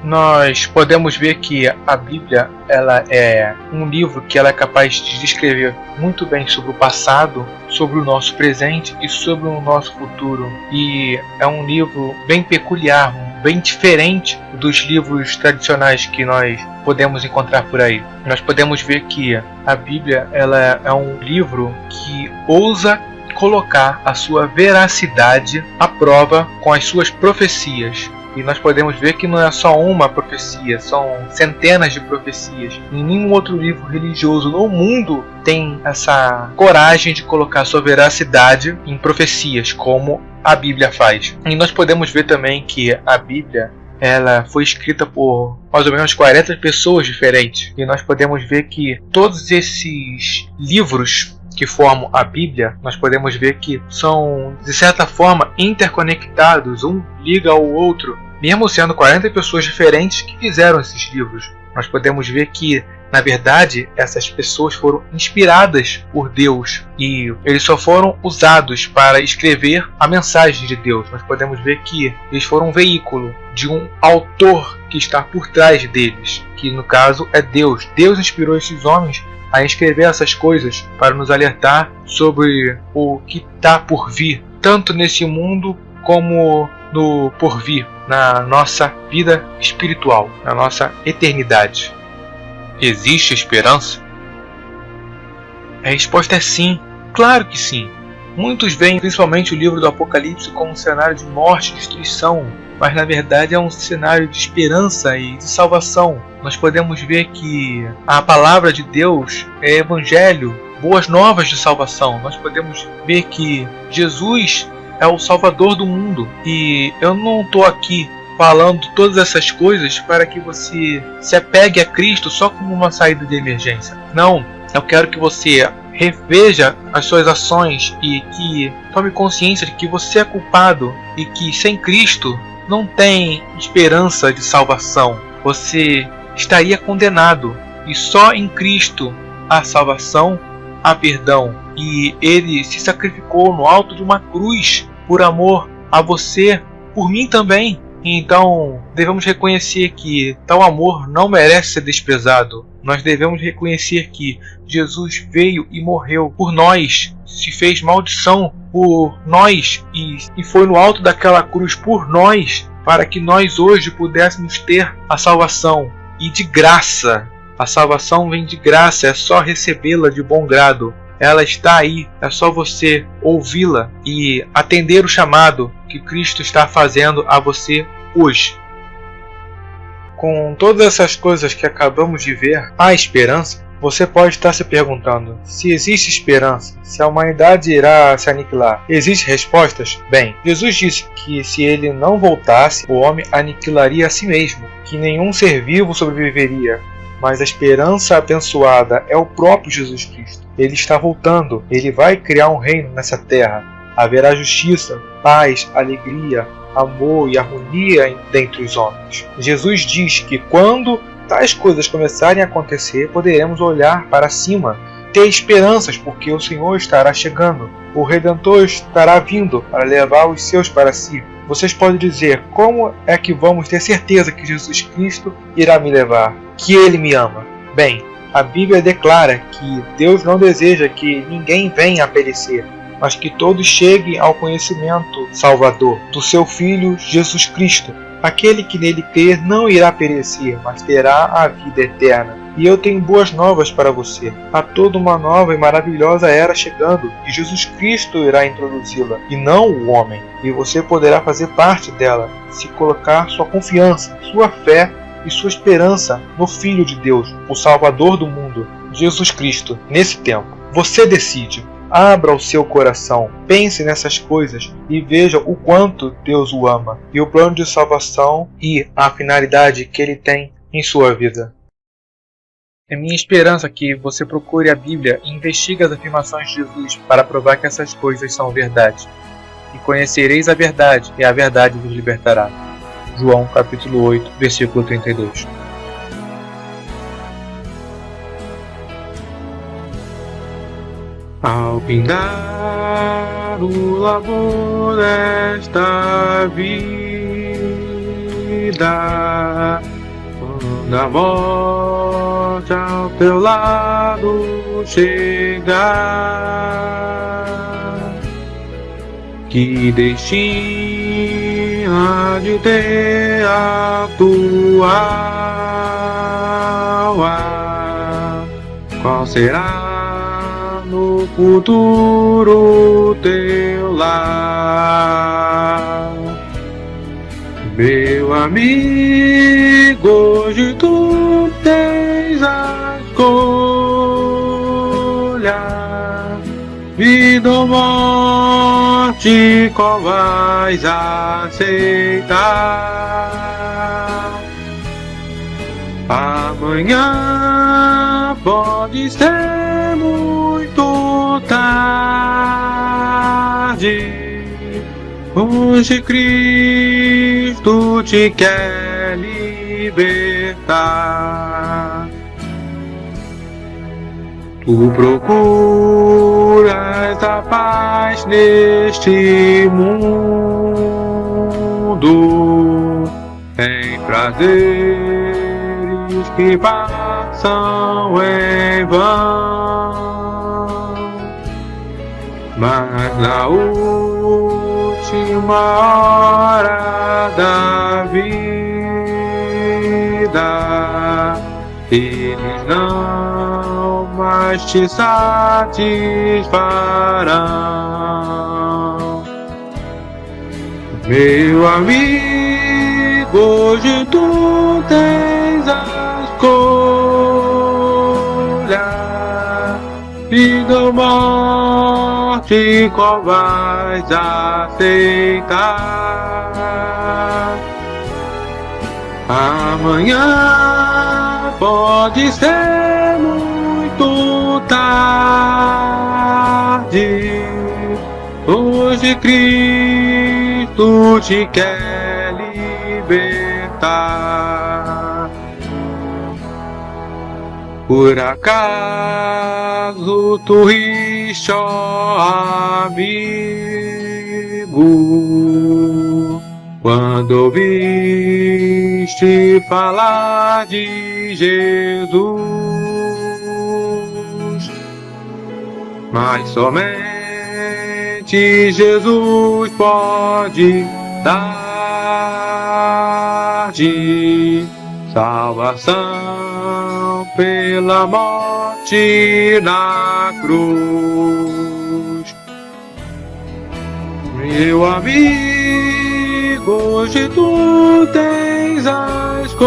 Nós podemos ver que a Bíblia ela é um livro que ela é capaz de descrever muito bem sobre o passado, sobre o nosso presente e sobre o nosso futuro. E é um livro bem peculiar, bem diferente dos livros tradicionais que nós podemos encontrar por aí. Nós podemos ver que a Bíblia ela é um livro que ousa colocar a sua veracidade à prova com as suas profecias. E nós podemos ver que não é só uma profecia, são centenas de profecias. E nenhum outro livro religioso no mundo tem essa coragem de colocar sua veracidade em profecias, como a Bíblia faz. E nós podemos ver também que a Bíblia ela foi escrita por mais ou menos 40 pessoas diferentes. E nós podemos ver que todos esses livros que formam a Bíblia, nós podemos ver que são, de certa forma, interconectados, um liga ao outro, mesmo sendo 40 pessoas diferentes que fizeram esses livros. Nós podemos ver que, na verdade, essas pessoas foram inspiradas por Deus e eles só foram usados para escrever a mensagem de Deus. Nós podemos ver que eles foram um veículo de um autor que está por trás deles, que no caso é Deus. Deus inspirou esses homens a escrever essas coisas para nos alertar sobre o que está por vir, tanto nesse mundo como no porvir, na nossa vida espiritual, na nossa eternidade. Existe esperança? A resposta é sim, claro que sim. Muitos veem principalmente o livro do Apocalipse como um cenário de morte e destruição, mas na verdade é um cenário de esperança e de salvação. Nós podemos ver que a palavra de Deus é evangelho, boas novas de salvação. Nós podemos ver que Jesus é o Salvador do mundo. E eu não estou aqui falando todas essas coisas para que você se apegue a Cristo só como uma saída de emergência. Não, eu quero que você reveja as suas ações e que tome consciência de que você é culpado e que sem Cristo não tem esperança de salvação. Você estaria condenado e só em Cristo há salvação, há perdão. E Ele se sacrificou no alto de uma cruz por amor a você, por mim também. Então devemos reconhecer que tal amor não merece ser desprezado. Nós devemos reconhecer que Jesus veio e morreu por nós, se fez maldição por nós e foi no alto daquela cruz por nós, para que nós hoje pudéssemos ter a salvação. E de graça, a salvação vem de graça, é só recebê-la de bom grado. Ela está aí, é só você ouvi-la e atender o chamado que Cristo está fazendo a você hoje. Com todas essas coisas que acabamos de ver, há esperança? Você pode estar se perguntando, se existe esperança, se a humanidade irá se aniquilar. Existem respostas? Bem, Jesus disse que se ele não voltasse, o homem aniquilaria a si mesmo, que nenhum ser vivo sobreviveria. Mas a esperança abençoada é o próprio Jesus Cristo. Ele está voltando, ele vai criar um reino nessa terra. Haverá justiça, paz, alegria, amor e harmonia dentre os homens. Jesus diz que quando tais coisas começarem a acontecer, poderemos olhar para cima, ter esperanças, porque o Senhor estará chegando. O Redentor estará vindo para levar os seus para si. Vocês podem dizer, como é que vamos ter certeza que Jesus Cristo irá me levar? Que Ele me ama? Bem, a Bíblia declara que Deus não deseja que ninguém venha a perecer, mas que todos cheguem ao conhecimento salvador do seu Filho Jesus Cristo. Aquele que nele crer não irá perecer, mas terá a vida eterna. E eu tenho boas novas para você. Há toda uma nova e maravilhosa era chegando, e Jesus Cristo irá introduzi-la, e não o homem. E você poderá fazer parte dela, se colocar sua confiança, sua fé e sua esperança no Filho de Deus, o Salvador do mundo, Jesus Cristo, nesse tempo. Você decide. Abra o seu coração, pense nessas coisas e veja o quanto Deus o ama e o plano de salvação e a finalidade que Ele tem em sua vida. É minha esperança que você procure a Bíblia e investigue as afirmações de Jesus para provar que essas coisas são verdade. E conhecereis a verdade, e a verdade vos libertará. João capítulo 8, versículo 32. Ao findar o labor desta vida, quando a morte ao teu lado chegar, que destino há de ter a tua alma? Qual será no futuro teu lar? Meu amigo, hoje tu tens a escolha, vida ou morte, qual vais aceitar? Amanhã pode ser muito tarde. Hoje Cristo te quer libertar. Tu procuras a paz neste mundo, em prazeres que passam em vão, mas na última hora da vida eles não mais te satisfarão. Meu amigo, hoje tu tens a escolha, vida ou morte, qual vais aceitar? Amanhã pode ser muito tarde. Hoje Cristo te quer libertar. Por acaso tu riste, ó amigo, quando ouviste falar de Jesus? Mas somente Jesus pode dar-te salvação pela morte na cruz. Meu amigo, hoje tu tens a escolha,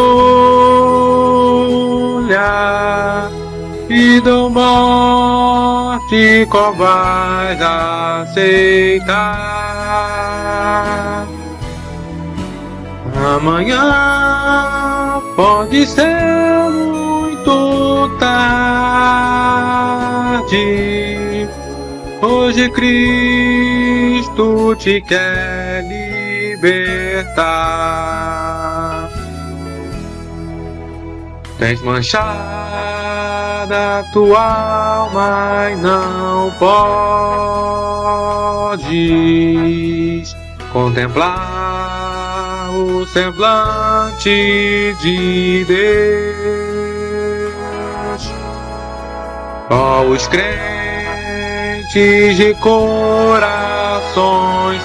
vida ou morte, qual vais aceitar? Amanhã pode ser muito tarde. Hoje Cristo te quer libertar. Tens manchada tua alma e não podes contemplar o semblante de Deus. Ó, os crentes de corações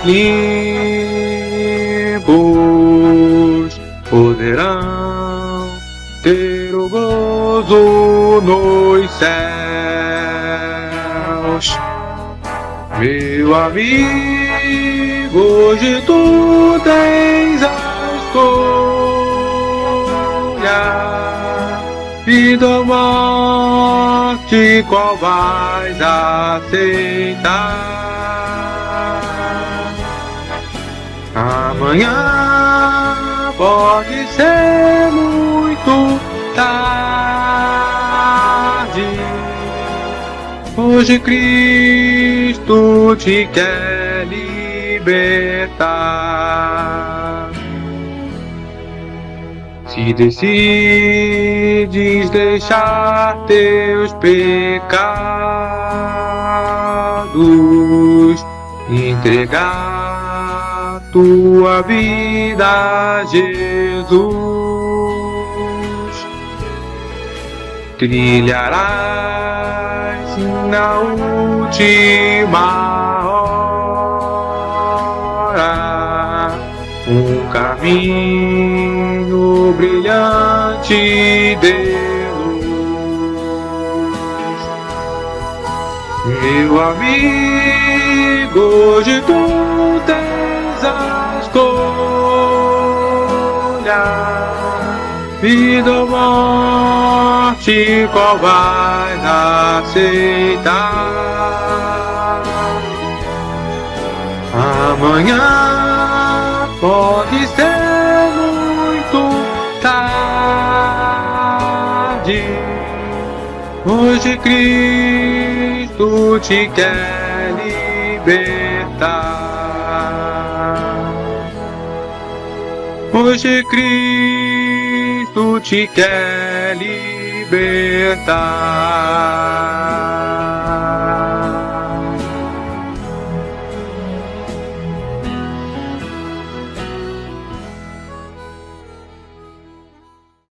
limpos poderão ter o gozo nos céus. Meu amigo, hoje tu tens a escolha, vida ou morte, qual vais aceitar? Amanhã pode ser muito tarde. Hoje Cristo te quer libertar. Se decides deixar teus pecados, entregar tua vida a Jesus, trilharás na última hora um caminho brilhante de luz. Meu amigo, hoje tu tens a escolha, vida ou morte, qual vais aceitar? Amanhã pode ser muito tarde. Hoje Cristo te quer libertar. Hoje Cristo te quer libertar.